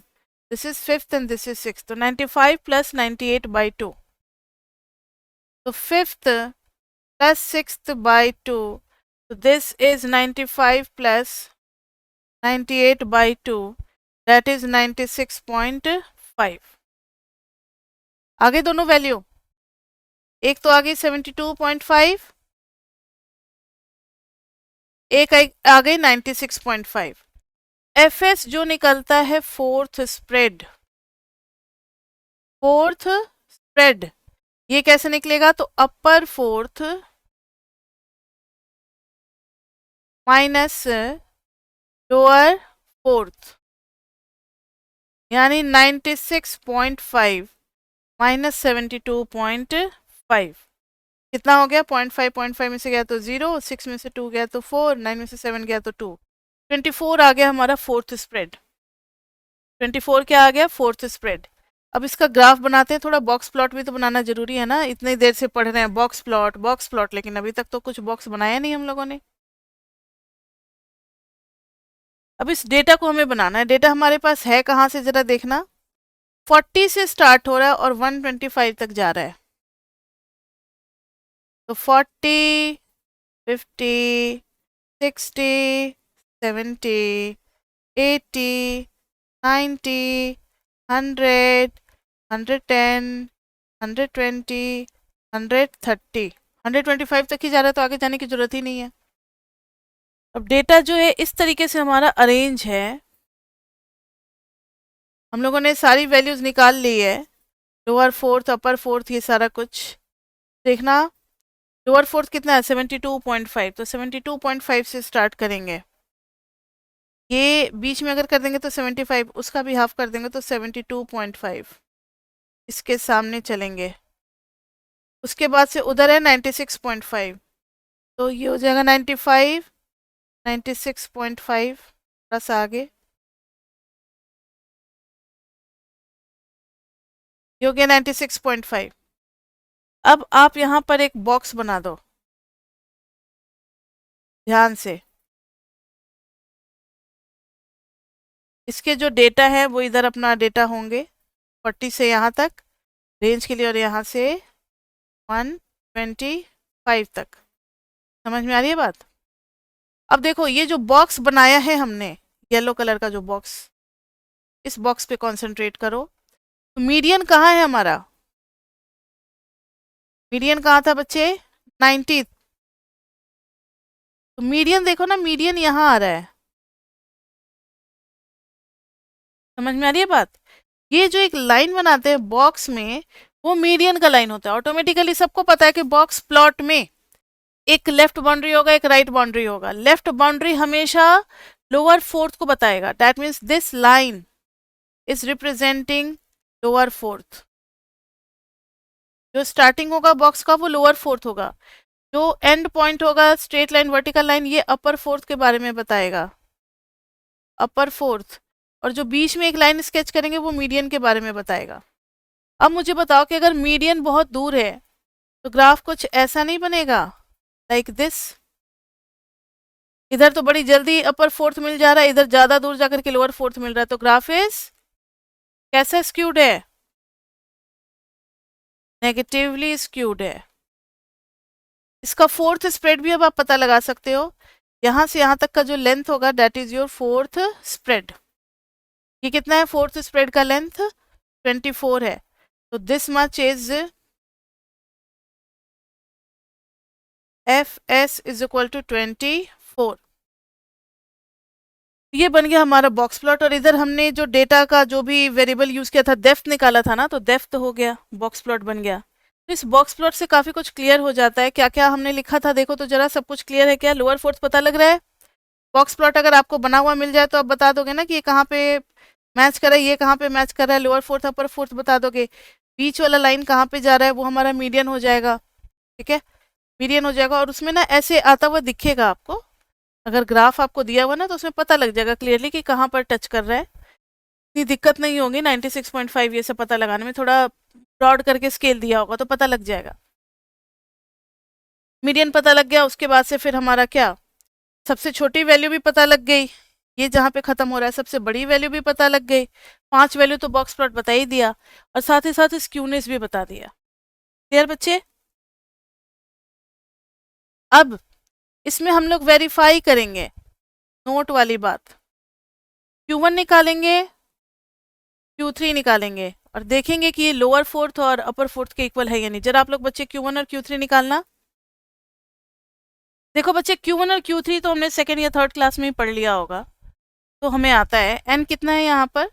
this is fifth and this is six, तो 95 प्लस 98/2। तो फिफ्थ प्लस सिक्स्थ/2, तो this is 95 plus 98/2, that is 96.5। आगे दोनों वैल्यू, एक तो आगे 72.5, एक आ गई 96.5। एफएस जो निकलता है फोर्थ स्प्रेड, फोर्थ स्प्रेड, ये कैसे निकलेगा? तो अपर फोर्थ माइनस लोअर फोर्थ, यानी 96.5 माइनस 72.5, कितना हो गया? 0.5 में से गया तो 0, 6 में से 2 गया तो 4, 9 में से 7 गया तो 2, 24 आ गया हमारा फोर्थ स्प्रेड। 24 क्या आ गया? Fourth spread. अब इसका ग्राफ बनाते हैं, थोड़ा बॉक्स प्लॉट भी तो बनाना जरूरी है ना, इतनी देर से पढ़ रहे हैं बॉक्स प्लॉट बॉक्स प्लॉट, लेकिन अभी तक तो कुछ बॉक्स बनाया नहीं हम लोगों ने। अब इस डेटा को हमें बनाना है, डेटा हमारे पास है कहाँ से जरा देखना, 40 से स्टार्ट हो रहा है और 125 तक जा रहा है। तो 40 50 60 70 80 90 100 110 120 130 125 तक ही जा रहा है, तो आगे जाने की जरूरत ही नहीं है। अब डेटा जो है इस तरीके से हमारा अरेंज है, हम लोगों ने सारी वैल्यूज निकाल ली है, लोअर फोर्थ अपर फोर्थ ये सारा कुछ देखना। लोअर फोर्थ कितना है? 72.5, तो 72.5 से स्टार्ट करेंगे, ये बीच में अगर कर देंगे तो 75, उसका भी हाफ कर देंगे तो 72.5, इसके सामने चलेंगे। उसके बाद से उधर है 96.5, तो ये हो जाएगा 95 96.5 प्लस आगे, ये हो गया 96.5। अब आप यहाँ पर एक बॉक्स बना दो, ध्यान से। इसके जो डेटा है वो इधर अपना डेटा होंगे 40 से यहाँ तक रेंज के लिए, और यहाँ से 125 तक। समझ में आ रही है बात? अब देखो ये जो बॉक्स बनाया है हमने, येलो कलर का जो बॉक्स, इस बॉक्स पे कंसंट्रेट करो। तो मीडियन कहाँ है हमारा? मीडियन कहाँ था बच्चे? 90। तो मीडियन देखो ना, मीडियन यहाँ आ रहा है। समझ में आ रही है बात? ये जो एक लाइन बनाते हैं बॉक्स में, वो मीडियन का लाइन होता है। ऑटोमेटिकली सबको पता है कि बॉक्स प्लॉट में एक लेफ्ट बाउंड्री होगा, एक राइट बाउंड्री होगा। लेफ्ट बाउंड्री हमेशा लोअर फोर्थ को बताएगा। That means this line is representing lower fourth. जो स्टार्टिंग होगा बॉक्स का वो लोअर फोर्थ होगा, जो एंड पॉइंट होगा स्ट्रेट लाइन वर्टिकल लाइन ये अपर फोर्थ के बारे में बताएगा, अपर फोर्थ। और जो बीच में एक लाइन स्केच करेंगे वो मीडियन के बारे में बताएगा। अब मुझे बताओ कि अगर मीडियन बहुत दूर है तो ग्राफ कुछ ऐसा नहीं बनेगा, लाइक दिस। इधर तो बड़ी जल्दी अपर फोर्थ मिल जा रहा है, इधर ज्यादा दूर जाकर के लोअर फोर्थ मिल रहा है, तो ग्राफ इज कैसा स्क्यूड है? नेगेटिवली स्क्यूड है। इसका फोर्थ स्प्रेड भी अब आप पता लगा सकते हो। यहां से यहां तक का जो लेंथ होगा that is your fourth spread. ये कितना है फोर्थ स्प्रेड का लेंथ? 24 है। तो this much is F S is equal to 24। ये बन गया हमारा बॉक्स प्लॉट। और इधर हमने जो डेटा का जो भी वेरिएबल यूज किया था, डेप्थ निकाला था ना, तो डेप्थ हो गया, बॉक्स प्लॉट बन गया। तो इस बॉक्स प्लॉट से काफी कुछ क्लियर हो जाता है। क्या क्या हमने लिखा था देखो तो जरा, सब कुछ क्लियर है क्या? लोअर फोर्थ पता लग रहा है? बॉक्स प्लॉट अगर आपको बना हुआ मिल जाए तो आप बता दोगे ना कि ये कहाँ पे मैच कर रहा है, ये कहाँ पे मैच कर रहा है। लोअर फोर्थ अपर फोर्थ बता दोगे। बीच वाला लाइन कहाँ पे जा रहा है वो हमारा मीडियन हो जाएगा। ठीक है, मीडियन हो जाएगा। और उसमें ना ऐसे आता हुआ दिखेगा आपको, अगर ग्राफ आपको दिया हुआ ना तो उसमें पता लग जाएगा क्लियरली कि कहाँ पर टच कर रहा है। इतनी दिक्कत नहीं होगी 96.5 ये सब पता लगाने में। थोड़ा ब्रॉड करके स्केल दिया होगा तो पता लग जाएगा। मीडियन पता लग गया, उसके बाद से फिर हमारा क्या, सबसे छोटी वैल्यू भी पता लग गई, ये जहाँ पे खत्म हो रहा है। सबसे बड़ी वैल्यू भी पता लग गई, 5 वैल्यू तो बॉक्स प्लॉट बता ही दिया, और साथ ही साथ स्क्यूनेस भी बता दिया। क्लियर बच्चे? अब इसमें हम लोग वेरीफाई करेंगे नोट वाली बात। Q1 निकालेंगे, Q3 निकालेंगे, और देखेंगे कि ये लोअर फोर्थ और अपर फोर्थ के इक्वल है या नहीं। जरा आप लोग बच्चे Q1 और Q3 निकालना। देखो बच्चे Q1 और Q3 तो हमने सेकेंड या थर्ड क्लास में ही पढ़ लिया होगा। तो हमें आता है n कितना है यहाँ पर?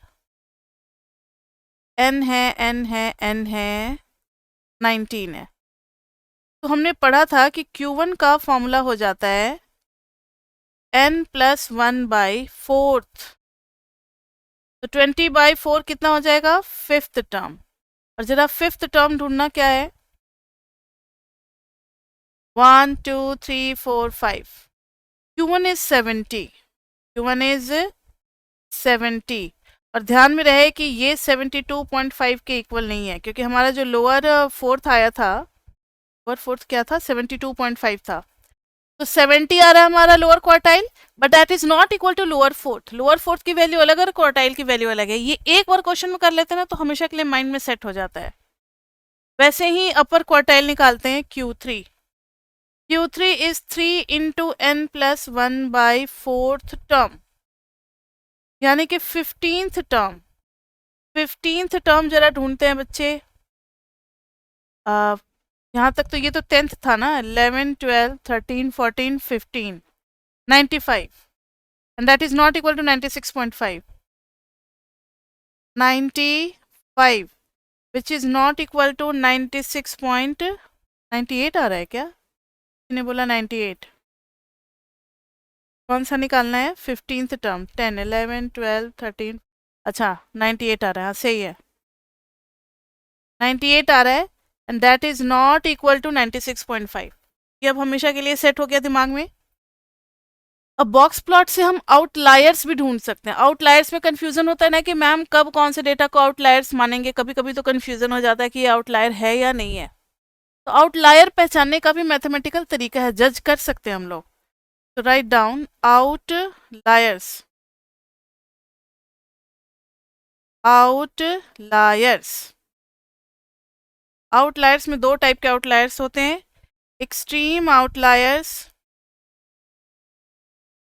n है, n है, n है, 19 है। तो हमने पढ़ा था कि Q1 का फॉर्मूला हो जाता है n+1/4। तो 20/4 कितना हो जाएगा? Fifth term. और जरा फिफ्थ टर्म ढूंढना क्या है? 1 2 3 4 5। Q1 is 70, Q1 is 70। और ध्यान में रहे कि ये 72.5 के इक्वल नहीं है, क्योंकि हमारा जो लोअर फोर्थ आया था, लोअर फोर्थ क्या था? 72.5 था। तो 70 आ रहा है हमारा lower quartile, but that is not equal to lower fourth. Lower fourth की वैल्यू अलग और क्वार्टाइल की वैल्यू अलग है। ये एक बार क्वेश्चन में कर लेते हैं ना तो हमेशा के लिए माइंड में सेट हो जाता है। वैसे ही अपर क्वार्टाइल निकालते हैं Q3। Q3 is 3 into n+1/4 term, यानी कि 15th टर्म। 15th टर्म जरा ढूंढते हैं बच्चे। यहाँ तक तो ये तो 10th था ना, 11 12 13 14 15 95, and that is not equal to 96.5। 95 which is not equal to 96.98 आ रहा है क्या? मैंने बोला 98। कौन सा निकालना है? 15th term, 10 11 12 13। अच्छा 98 आ रहा है, हाँ सही है, 98 आ रहा है, and that is not equal to 96.5। ये अब हमेशा के लिए सेट हो गया दिमाग में। अब बॉक्स प्लॉट से हम आउटलायर्स भी ढूंढ सकते हैं। आउटलायर्स में कंफ्यूजन होता है ना कि मैम कब कौन से डेटा को आउटलायर्स मानेंगे, कभी कभी तो कंफ्यूजन हो जाता है कि ये आउटलायर है या नहीं है। तो आउटलायर पहचानने का भी मैथमेटिकल तरीका है, जज कर सकते हैं हम लोग। तो write down outliers. Outliers. Outliers में दो टाइप के आउटलायर्स होते हैं, एक्सट्रीम आउटलायर्स,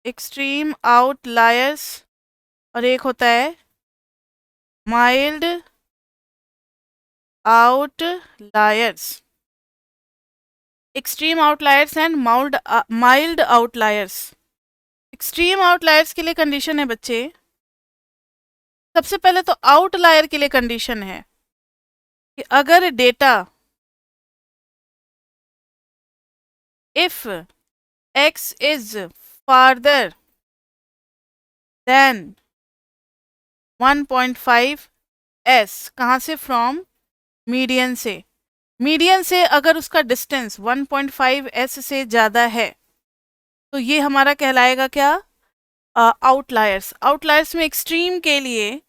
एक्सट्रीम आउटलायर्स, और एक होता है mild outliers. Extreme outliers and mild outliers. Extreme outliers के लिए कंडीशन है बच्चे, सबसे पहले तो आउटलायर के लिए कंडीशन है कि अगर data if x is farther than 1.5 s, कहाँ से, फ्रॉम मीडियन से, मीडियन से अगर उसका डिस्टेंस 1.5 s से ज़्यादा है तो ये हमारा कहलाएगा क्या, आउटलायर्स। आउटलायर्स में एक्सट्रीम के लिए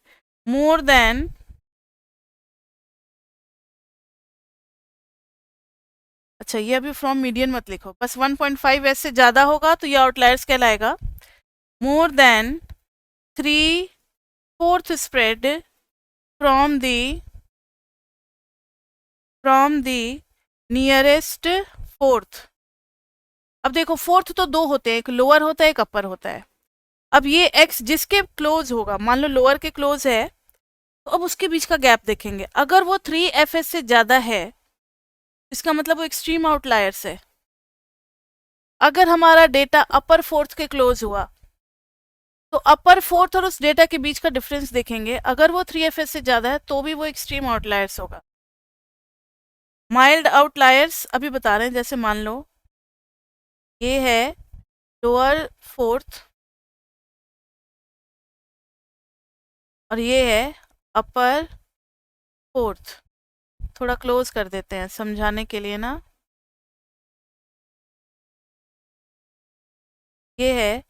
मोर देन, अच्छा ये अभी फ्रॉम मीडियन मत लिखो, बस 1.5 s से ज़्यादा होगा तो ये आउटलायर्स कहलाएगा। More than 3/4 spread from the nearest fourth. अब देखो फोर्थ तो दो होते हैं, एक लोअर होता है एक अपर होता है। अब ये x जिसके क्लोज होगा, मान लो लोअर के क्लोज है, तो अब उसके बीच का गैप देखेंगे, अगर वो 3fs से ज़्यादा है इसका मतलब वो एक्सट्रीम आउटलायर्स है। अगर हमारा डेटा अपर फोर्थ के क्लोज हुआ तो अपर फोर्थ और उस डेटा के बीच का डिफरेंस देखेंगे, अगर वो 3fs से ज़्यादा है तो भी वो एक्सट्रीम आउटलायर्स होगा। माइल्ड आउटलायर्स अभी बता रहे हैं, जैसे मान लो ये है लोअर फोर्थ और ये है अपर फोर्थ, थोड़ा क्लोज कर देते हैं समझाने के लिए ना। ये है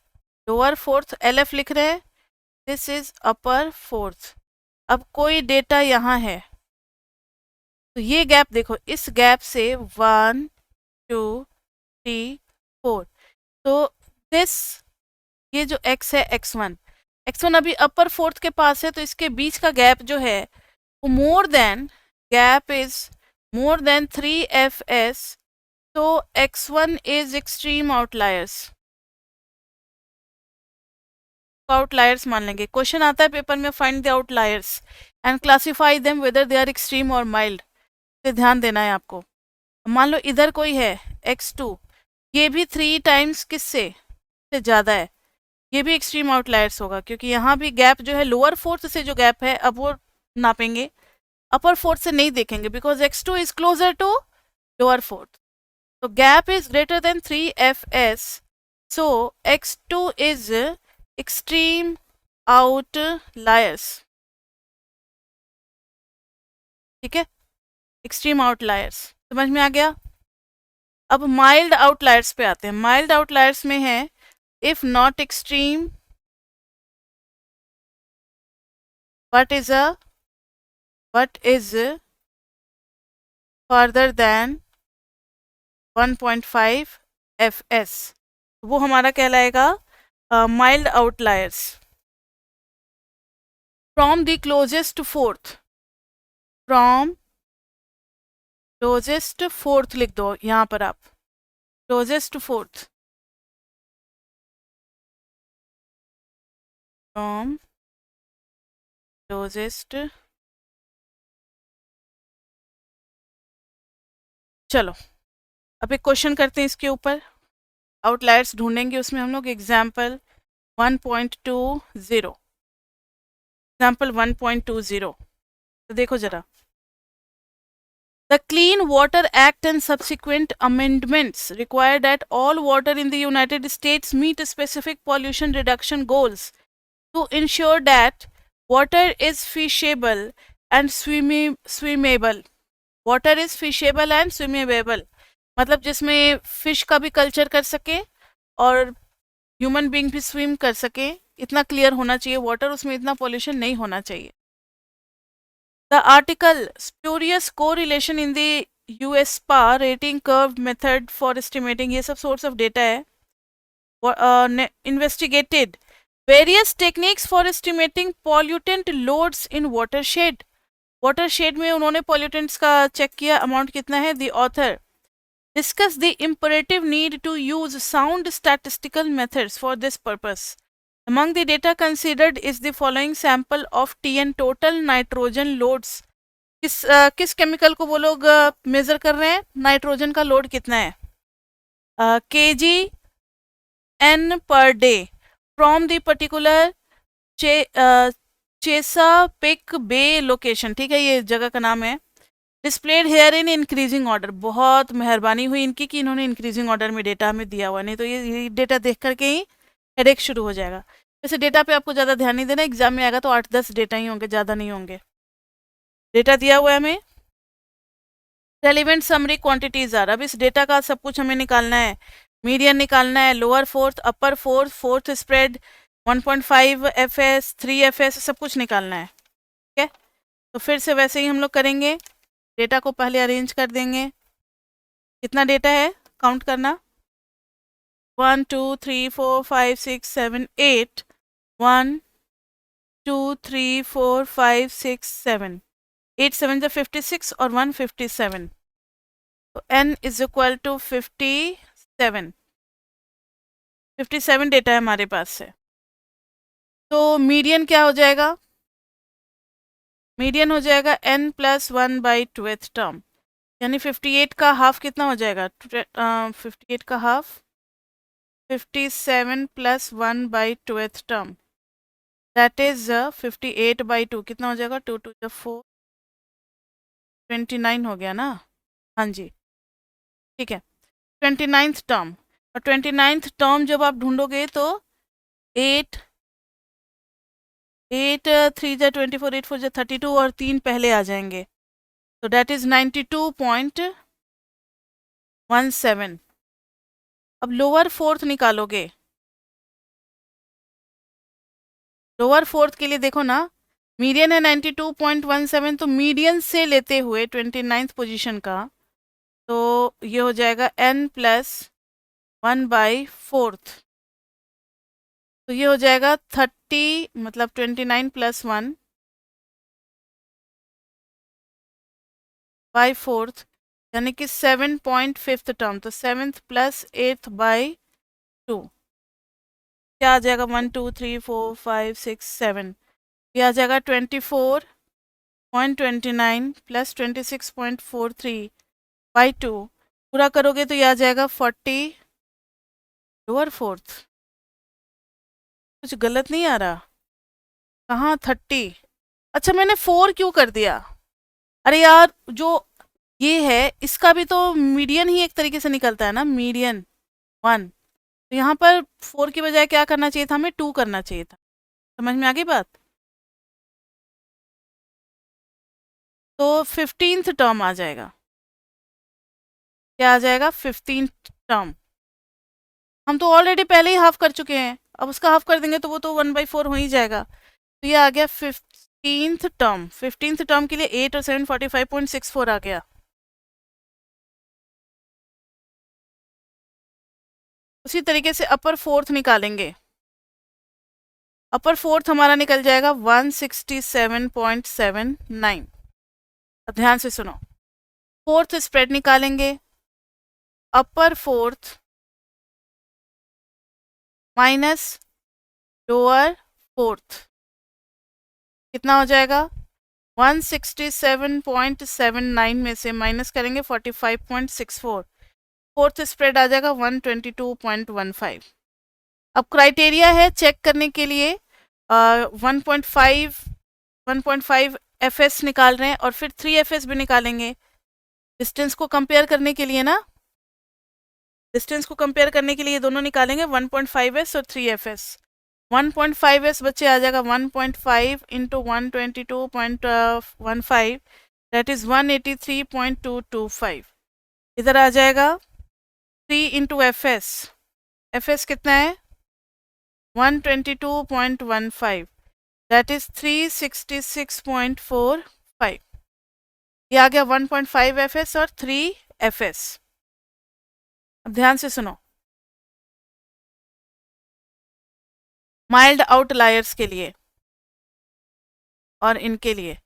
लोअर फोर्थ, LF लिख रहे हैं, दिस इज अपर फोर्थ। अब कोई डेटा यहाँ है तो ये गैप देखो, इस गैप से 1 2 3 4, तो दिस, ये जो x है x1 अभी अपर फोर्थ के पास है तो इसके बीच का गैप जो है वो more than, gap is more than 3fs, तो x1 is extreme outliers, outliers मान लेंगे। क्वेश्चन आता है पेपर में, find the outliers and classify them whether they are extreme और माइल्ड, पे ध्यान देना है आपको। मान लो इधर कोई है x2, ये भी 3 टाइम्स किससे से ज़्यादा है, ये भी एक्सट्रीम आउटलायर्स होगा, क्योंकि यहाँ भी गैप जो है लोअर फोर्थ से जो गैप है अब वो नापेंगे, अपर फोर्थ से नहीं देखेंगे, because x2 is closer to lower fourth, तो gap is greater than 3fs, so x2 is extreme outliers. ठीक है, एक्सट्रीम आउटलायर्स समझ में आ गया। अब माइल्ड आउटलायर्स पे आते हैं। माइल्ड आउटलायर्स में है if not extreme what is further than 1.5 fs, वो हमारा कहलाएगा mild outliers. From the closest fourth, from closest fourth लिख दो यहाँ पर आप, क्लोजेस्ट फोर्थ, फ्रॉम क्लोजेस्ट, चलो अब एक क्वेश्चन करते हैं इसके ऊपर, आउटलायर्स ढूंढेंगे, उसमें हम लोग एग्जाम्पल 1.20, एग्जाम्पल 1.20, तो देखो जरा, The Clean Water Act and subsequent amendments require that all water in the United States meet specific pollution reduction goals to ensure that water is fishable and swimmable. Water is fishable and swimmable, मतलब जिसमें fish का भी culture कर सके और human being भी swim कर सके, इतना क्लियर होना चाहिए वाटर, उसमें इतना पॉल्यूशन नहीं होना चाहिए। The article spurious correlation in the US SPA rating curve method for estimating, ये सब source of data है, investigated various techniques for estimating pollutant loads in watershed. Watershed में उन्होंने पॉल्यूटेंट्स का चेक किया, अमाउंट कितना है। The author discuss the imperative need to use sound statistical methods for this purpose. Among the data considered is the following sample of TN total nitrogen loads. किस chemical को वो लोग major कर रहे हैं, नाइट्रोजन का लोड कितना है, kg n per day from the particular Chesapeake Bay location, ठीक है, ये जगह का नाम है। Displayed here in increasing order, बहुत मेहरबानी हुई इनकी कि इन्होंने इंक्रीजिंग ऑर्डर में डेटा हमें दिया हुआ, नहीं तो ये डेटा देख करके ही हेडेक शुरू हो जाएगा। वैसे डेटा पे आपको ज़्यादा ध्यान नहीं देना, एग्जाम में आएगा तो 8-10 डेटा ही होंगे, ज़्यादा नहीं होंगे। डेटा दिया हुआ है हमें, रेलिवेंट समरी क्वांटिटीज आर, अब इस डेटा का सब कुछ हमें निकालना है। मीडियन निकालना है, लोअर फोर्थ, अपर fourth, fourth spread, 1.5 FS, 3 FS, सब कुछ निकालना है। ठीक है, तो फिर से वैसे ही हम लोग करेंगे। डेटा को पहले अरेंज कर देंगे। कितना डेटा है, काउंट करना, 1 2 3 4 5 6 7 8, 1 2 3 4 5 6 7, 8 7 जो 56 और 1 57, तो n is equal to 57 data है हमारे पास से। तो मीडियन क्या हो जाएगा, मीडियन हो जाएगा n + 1/2th टर्म, यानी 58 का हाफ कितना हो जाएगा, 58 का half 57 + 1/2th term, that is 58/2, कितना हो जाएगा, 2 2 4, 29 हो गया ना। हाँ जी, ठीक है, 29th टर्म। और 29th टर्म जब आप ढूंढोगे तो 8 3 × 24, 8 4 32 और 3 पहले आ जाएंगे, तो दैट इज 92.17। अब लोअर फोर्थ निकालोगे, लोअर फोर्थ के लिए देखो ना, मीडियन है 92.17, तो मीडियन से लेते हुए 29th पोजीशन का, तो ये हो जाएगा n + 1/4, तो ये हो जाएगा 30, मतलब 29 + 1/4, यानी कि 7.5th टर्म, तो 7th + 8th/2, क्या आ जाएगा, 1 2 3 4 5 6 7, ये आ जाएगा 24.29 + 26.43/2, पूरा करोगे तो ये आ जाएगा 40 लोअर फोर्थ। कुछ गलत नहीं आ रहा, कहाँ 30, अच्छा मैंने 4 क्यों कर दिया, अरे यार जो ये है इसका भी तो मीडियन ही एक तरीके से निकलता है ना, मीडियन 1, तो यहाँ पर 4 की बजाय क्या करना चाहिए था, हमें 2 करना चाहिए था। समझ में आ गई बात। तो 15th टर्म आ जाएगा, क्या आ जाएगा, 15th टर्म। हम तो ऑलरेडी पहले ही हाफ कर चुके हैं, अब उसका हाफ कर देंगे तो वो तो 1/4 हो ही जाएगा, तो ये आ गया 15th टर्म। 15th टर्म के लिए 8 और 7 45.64 आ गया। उसी तरीके से अपर फोर्थ निकालेंगे, अपर फोर्थ हमारा निकल जाएगा 167.79। अब ध्यान से सुनो, फोर्थ स्प्रेड निकालेंगे, अपर फोर्थ माइनस लोअर फोर्थ, कितना हो जाएगा, 167.79 में से माइनस करेंगे 45.64, फोर्थ स्प्रेड आ जाएगा 122.15। अब क्राइटेरिया है चेक करने के लिए 1.5 FS निकाल रहे हैं और फिर 3 FS भी निकालेंगे, डिस्टेंस को कंपेयर करने के लिए ना, डिस्टेंस को कंपेयर करने के लिए दोनों निकालेंगे, 1.5S और 3 FS। 1.5S बच्चे आ जाएगा 1.5 इंटू 122.15, दैट इज 183.225। इधर आ जाएगा 3 इंटू FS, FS कितना है, 122.15, दैट इज 366.45। ये आ गया 1.5 FS और 3 FS। अब ध्यान से सुनो, माइल्ड आउटलायर्स के लिए और इनके लिए।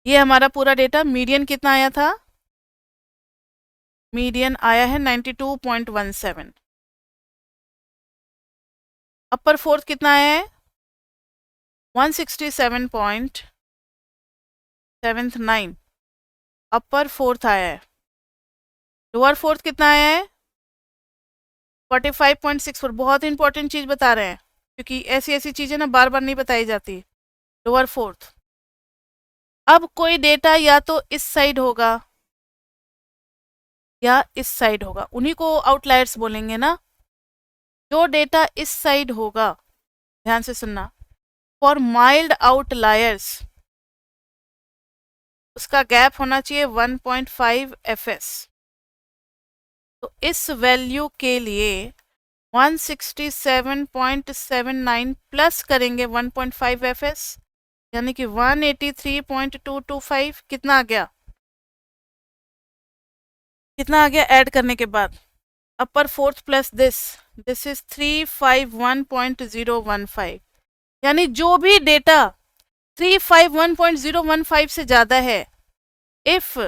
ये हमारा पूरा डेटा। मीडियन कितना आया था? मीडियन आया है 92.17। अपर फोर्थ कितना आया है? 167.79 अपर फोर्थ आया है। लोअर फोर्थ कितना आया है? 45.64। बहुत इंपॉर्टेंट चीज बता रहे हैं, क्योंकि ऐसी ऐसी चीजें ना बार बार नहीं बताई जाती। Lower fourth. अब कोई डेटा या तो इस साइड होगा या इस साइड होगा, उन्हीं को आउटलायर्स बोलेंगे ना। जो डेटा इस साइड होगा, ध्यान से सुनना, फॉर माइल्ड आउटलायर्स उसका गैप होना चाहिए 1.5 fs। तो इस वैल्यू के लिए 167.79 प्लस करेंगे 1.5 fs, यानी कि 183.225। कितना आ गया? कितना आ गया ऐड करने के बाद? अपर फोर्थ प्लस दिस इज 351.015। यानी जो भी डेटा 351.015 से ज्यादा है, if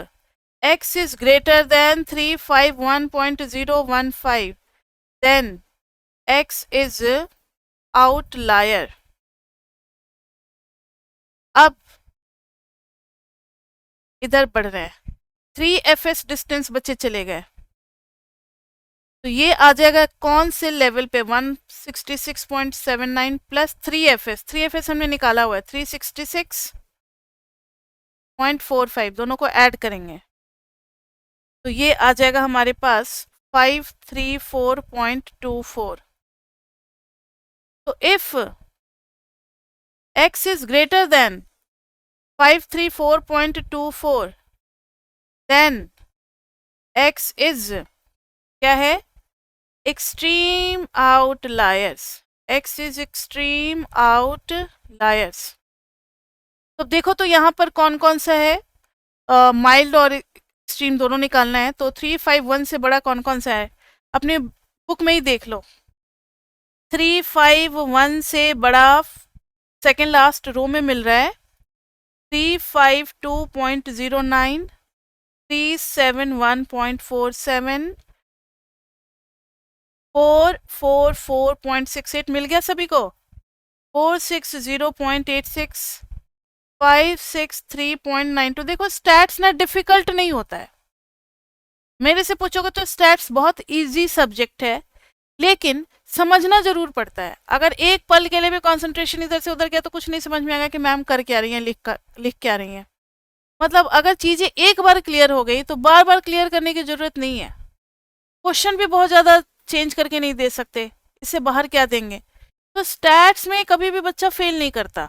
x is greater than 351.015, then x is outlier। अब इधर बढ़ रहे हैं, 3fs डिस्टेंस बच्चे चले गए, तो ये आ जाएगा कौन से लेवल पे? 166.79 प्लस 3fs। 3fs हमने निकाला हुआ है 366.45, दोनों को ऐड करेंगे तो ये आ जाएगा हमारे पास 534.24। तो if x is greater than 534.24, then x is क्या है? Extreme outliers. x is extreme outliers. तो देखो तो यहाँ पर कौन कौन सा है, माइल्ड और एक्सट्रीम दोनों निकालना है। तो 351 से बड़ा कौन कौन सा है? अपने बुक में ही देख लो। 351 से बड़ा सेकेंड लास्ट रो में मिल रहा है 352.09, 371.47, 444.68 मिल गया सभी को। 460.86, 563.92। देखो स्टैट्स ना डिफिकल्ट नहीं होता है, मेरे से पूछोगे तो स्टैट्स बहुत इजी सब्जेक्ट है, लेकिन समझना जरूर पड़ता है। अगर एक पल के लिए भी कंसंट्रेशन इधर से उधर गया तो कुछ नहीं समझ में आएगा कि मैम कर क्या रही हैं, लिख क्या रही हैं। मतलब अगर चीजें एक बार क्लियर हो गई तो बार बार क्लियर करने की जरूरत नहीं है। क्वेश्चन भी बहुत ज्यादा चेंज करके नहीं दे सकते, इससे बाहर क्या देंगे। तो स्टैट्स में कभी भी बच्चा फेल नहीं करता।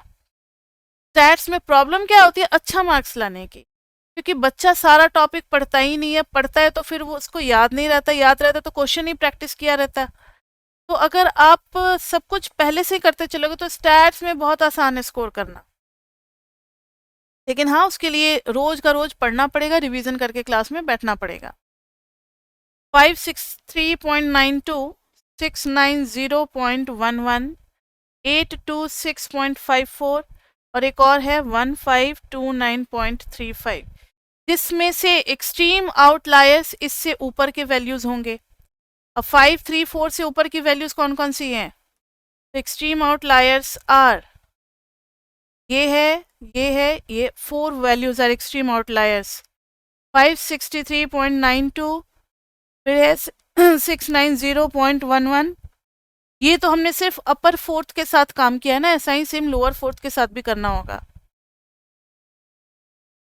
स्टैट्स में प्रॉब्लम क्या होती है? अच्छा मार्क्स लाने की, क्योंकि बच्चा सारा टॉपिक पढ़ता ही नहीं है, पढ़ता है तो फिर वो उसको याद नहीं रहता, याद रहता तो क्वेश्चन ही प्रैक्टिस किया रहता। तो अगर आप सब कुछ पहले से ही करते चलोगे तो स्टैट्स में बहुत आसान है स्कोर करना। लेकिन हाँ, उसके लिए रोज का रोज पढ़ना पड़ेगा, रिवीजन करके क्लास में बैठना पड़ेगा। 563.92, 690.11, 826.54 और एक और है 1529.35, जिसमें से एक्सट्रीम आउटलायर्स इससे ऊपर के वैल्यूज होंगे। अब 534 से ऊपर की वैल्यूज कौन कौन सी हैं? एक्सट्रीम आउटलायर्स आर ये है, ये है, ये 4 वैल्यूज आर एक्सट्रीम आउटलायर्स। 563.92, फिर है 690.11। ये तो हमने सिर्फ अपर फोर्थ के साथ काम किया है ना, ऐसा ही सेम लोअर फोर्थ के साथ भी करना होगा।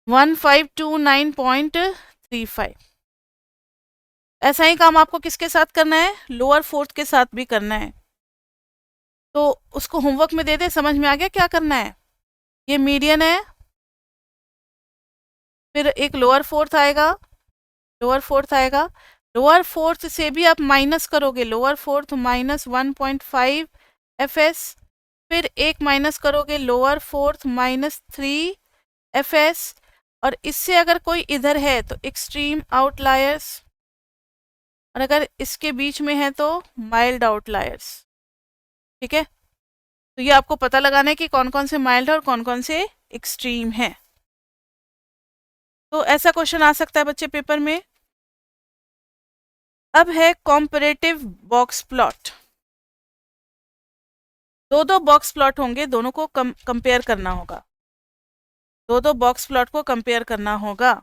1529.35, ऐसा ही काम आपको किसके साथ करना है? लोअर फोर्थ के साथ भी करना है। तो उसको होमवर्क में दे दे, समझ में आ गया क्या करना है। ये मीडियन है, फिर एक लोअर फोर्थ आएगा, लोअर फोर्थ आएगा, लोअर फोर्थ से भी आप माइनस करोगे, लोअर फोर्थ माइनस 1.5 fs, फिर एक माइनस करोगे लोअर फोर्थ माइनस 3 fs, और इससे अगर कोई इधर है तो एक्सट्रीम आउटलायर्स, और अगर इसके बीच में है तो माइल्ड आउटलायर्स। ठीक है, तो ये आपको पता लगाना है कि कौन कौन से माइल्ड और कौन कौन से एक्सट्रीम है। तो ऐसा क्वेश्चन आ सकता है बच्चे पेपर में। अब है कॉम्परेटिव बॉक्स प्लॉट। दो बॉक्स प्लॉट होंगे, दोनों को कंपेयर करना होगा, दो बॉक्स प्लॉट को कंपेयर करना होगा।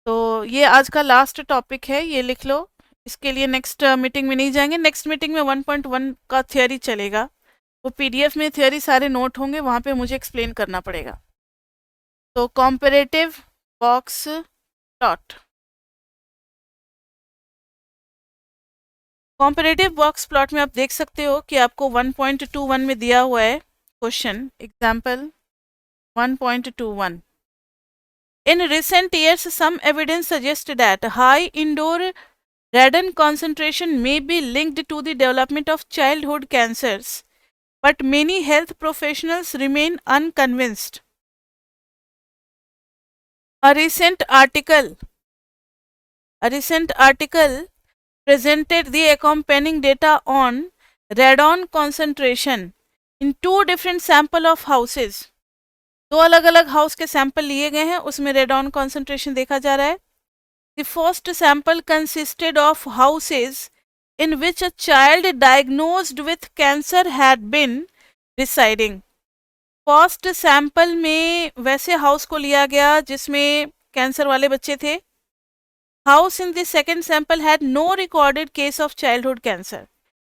तो ये आज का लास्ट टॉपिक है, ये लिख लो। इसके लिए नेक्स्ट मीटिंग में नहीं जाएंगे, नेक्स्ट मीटिंग में 1.1 का थियोरी चलेगा, वो पीडीएफ में थियोरी सारे नोट होंगे, वहाँ पे मुझे एक्सप्लेन करना पड़ेगा। तो comparative box plot, comparative box plot में आप देख सकते हो कि आपको 1.21 में दिया हुआ है question, example 1.21। In recent years, some evidence suggests that high indoor radon concentration may be linked to the development of childhood cancers, but many health professionals remain unconvinced. A recent article presented the accompanying data on radon concentration in two different sample of houses. दो अलग अलग house के sample लिए गए हैं, उसमें radon concentration देखा जा रहा है। The first sample consisted of houses in which a child diagnosed with cancer had been residing. First sample में वैसे हाउस को लिया गया जिसमें कैंसर वाले बच्चे थे। House in the second sample had no recorded case of childhood cancer.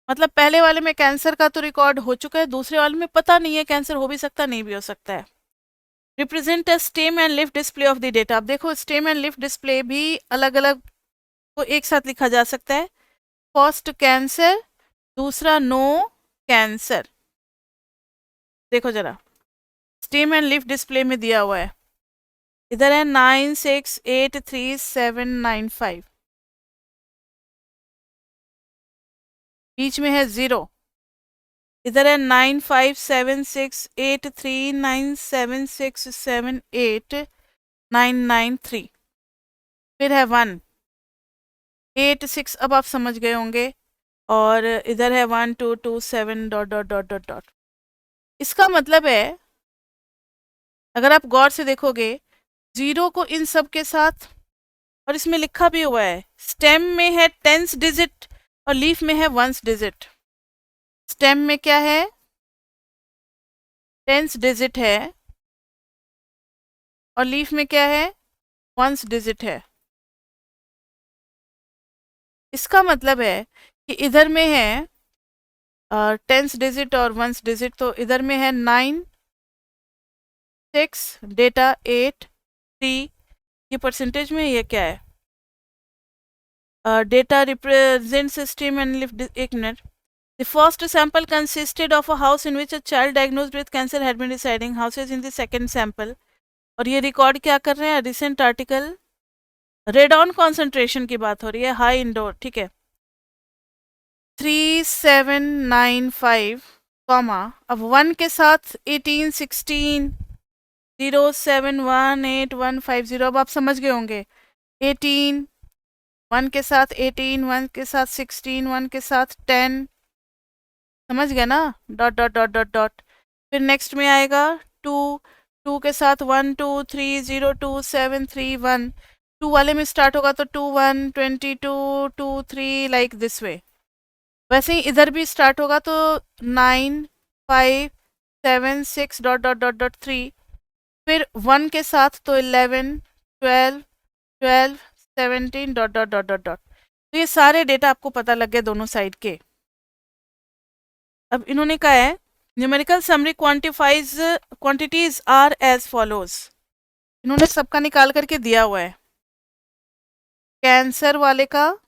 मतलब पहले वाले में कैंसर का तो रिकॉर्ड हो चुका है, दूसरे वाले में पता नहीं है, कैंसर हो भी सकता नहीं भी हो सकता है। रिप्रेजेंट अ स्टेम एंड लिफ डिस्प्ले ऑफ द डेटा। अब देखो स्टेम एंड लिफ डिस्प्ले भी अलग अलग को एक साथ लिखा जा सकता है। फर्स्ट कैंसर, दूसरा नो कैंसर। देखो जरा, स्टेम एंड लिफ डिस्प्ले में दिया हुआ है, इधर है 96833795, बीच में है 0, इधर है 95768397678993, फिर है 186। अब आप समझ गए होंगे, और इधर है 1227 dot dot dot dot dot. इसका मतलब है अगर आप गौर से देखोगे, 0 को इन सब के साथ, और इसमें लिखा भी हुआ है स्टेम में है 10th डिजिट और लीफ में है 1st डिजिट। स्टेम में क्या है, 10th डिजिट है, और लीफ में क्या है, 1st डिजिट है। इसका मतलब है कि इधर में है 10th डिजिट और 1st डिजिट, तो इधर में है 9 6 डेटा 8 3, ये परसेंटेज में ये क्या है, data represent system and lift. एक minute. The first sample consisted of a house in which a child diagnosed with cancer had been residing. Houses in the second sample, और ये रिकॉर्ड क्या कर रहे हैं, रिसेंट आर्टिकल, रेडॉन कॉन्सेंट्रेशन की बात हो रही है, हाई इंडोर, ठीक है, 3795 कॉमा, अब 1 के साथ 1816 0718150। अब आप समझ गए होंगे, 18 1 के साथ 18, 1 के साथ 16, 1 के साथ 10, समझ गया ना, dot dot dot dot dot. फिर नेक्स्ट में आएगा 2 के साथ 1 2 3 0 2 7 3 1, 2 वाले में स्टार्ट होगा तो 2 1 22 2 3 लाइक दिस वे। वैसे ही इधर भी स्टार्ट होगा तो 9 5 7 6 डॉट डॉट डॉट डॉट 3, फिर 1 के साथ तो 11 12 12 17 dot dot dot dot dot. तो ये सारे डेटा आपको पता लग गए दोनों साइड के। अब इन्होंने कहा है numerical summary quantities are as follows. इन्होंने सबका निकाल करके दिया हुआ है, कैंसर वाले का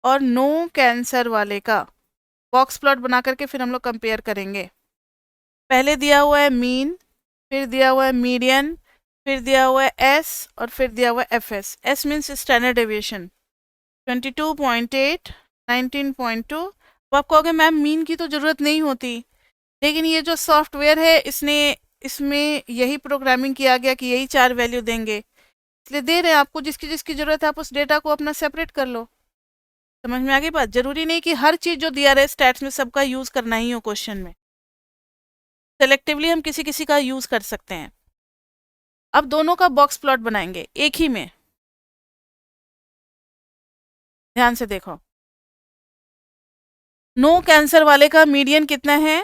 और नो कैंसर वाले का बॉक्स प्लॉट बना करके फिर हम लोग कंपेयर करेंगे। पहले दिया हुआ है मीन, फिर दिया हुआ है मीडियन, फिर दिया हुआ है एस, और फिर दिया हुआ है F S. S means standard deviation 22.8 19.2। अब आप कहोगे मैम मीन की तो ज़रूरत नहीं होती, लेकिन ये जो सॉफ्टवेयर है इसमें यही प्रोग्रामिंग किया गया कि यही 4 वैल्यू देंगे, इसलिए दे रहे हैं आपको, जिसकी जिसकी ज़रूरत है आप उस डेटा को अपना सेपरेट कर लो। समझ में आ गई बात? जरूरी नहीं कि हर चीज जो दिया रहे स्टैट्स में सबका यूज करना ही हो क्वेश्चन में, सेलेक्टिवली हम किसी किसी का यूज कर सकते हैं। अब दोनों का बॉक्स प्लॉट बनाएंगे एक ही में, ध्यान से देखो। नो कैंसर वाले का मीडियन कितना है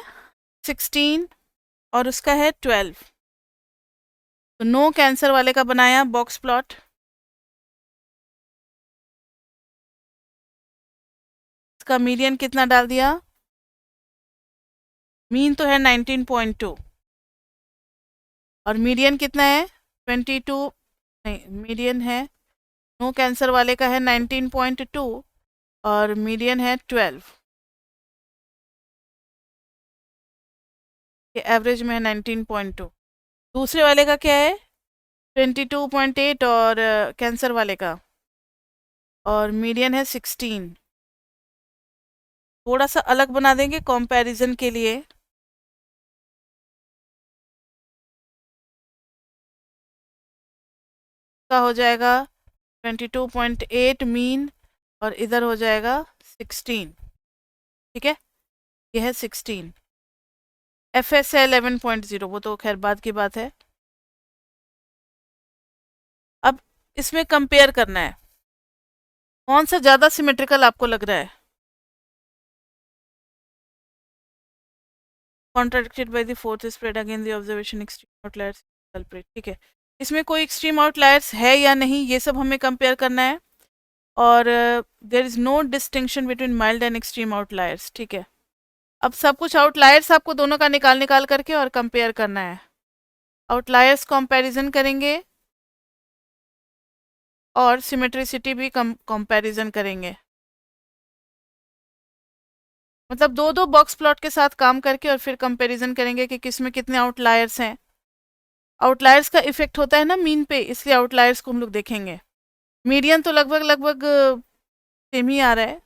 16 और उसका है 12। तो नो कैंसर वाले का बनाया बॉक्स प्लॉट, इसका मीडियन कितना डाल दिया, मीन तो है 19.2 और मीडियन कितना है 22, नहीं मीडियन है, नो कैंसर वाले का है 19.2 और मीडियन है 12, एवरेज में है 19.2। दूसरे वाले का क्या है 22.8 और कैंसर वाले का, और मीडियन है 16। थोड़ा सा अलग बना देंगे कंपैरिजन के लिए, का हो जाएगा 22.8 मीन और इधर हो जाएगा 16, ठीक है, ये है 16। FS है 11.0, वो तो खैर बाद की बात है। अब इसमें कंपेयर करना है कौन सा ज़्यादा सिमेट्रिकल आपको लग रहा है, contradicted by the fourth spread again the observation extreme outliers culprit, ठीक है। इसमें कोई एक्सट्रीम आउटलायर्स है या नहीं ये सब हमें कंपेयर करना है, और there is no distinction between mild and extreme outliers, ठीक है। अब सब कुछ आउटलायर्स आपको दोनों का निकाल निकाल करके और कंपेयर करना है, आउटलायर्स कंपैरिजन करेंगे और सिमेट्रिसिटी भी कंपैरिजन करेंगे, मतलब दो दो बॉक्स प्लॉट के साथ काम करके और फिर कंपैरिजन करेंगे कि किस में कितने आउटलायर्स हैं। आउटलायर्स का इफेक्ट होता है ना मीन पे, इसलिए आउटलायर्स को हम लोग देखेंगे। मीडियन तो लगभग लगभग सेम ही आ रहा है,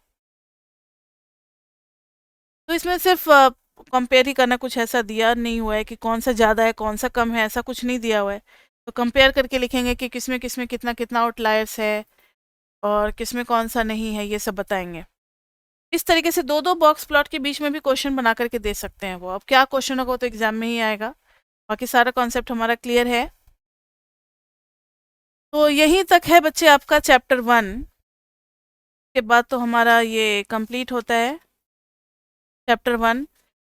तो इसमें सिर्फ कंपेयर ही करना, कुछ ऐसा दिया नहीं हुआ है कि कौन सा ज़्यादा है कौन सा कम है, ऐसा कुछ नहीं दिया हुआ है। तो कंपेयर करके लिखेंगे कि किसमें किसमें कितना कितना आउटलायर्स है और किसमें कौन सा नहीं है, ये सब बताएंगे। इस तरीके से दो दो बॉक्स प्लॉट के बीच में भी क्वेश्चन बना करके दे सकते हैं वो। अब क्या क्वेश्चन होगा तो एग्जाम में ही आएगा, बाकी सारा कॉन्सेप्ट हमारा क्लियर है। तो यहीं तक है बच्चे आपका चैप्टर 1 के बाद तो हमारा ये कंप्लीट होता है चैप्टर 1।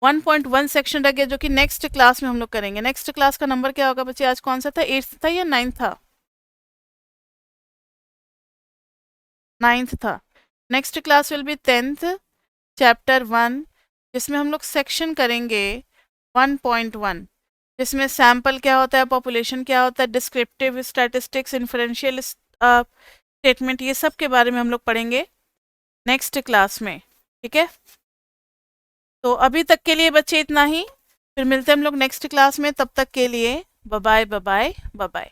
1.1 सेक्शन रह गया जो कि नेक्स्ट क्लास में हम लोग करेंगे। नेक्स्ट क्लास का नंबर क्या होगा बच्चे, आज कौन सा था, 8th था या 9th था, 9th था। Next class will be 10th chapter 1, जिसमें हम लोग सेक्शन करेंगे 1.1, जिसमें सैम्पल क्या होता है, पॉपुलेशन क्या होता है, डिस्क्रिप्टिव स्टैटिस्टिक्स, इन्फ्रेंशियल स्टेटमेंट, ये सब के बारे में हम लोग पढ़ेंगे नेक्स्ट क्लास में, ठीक है। तो अभी तक के लिए बच्चे इतना ही, फिर मिलते हैं हम लोग नेक्स्ट क्लास में, तब तक के लिए बाय बाय बाय बाय।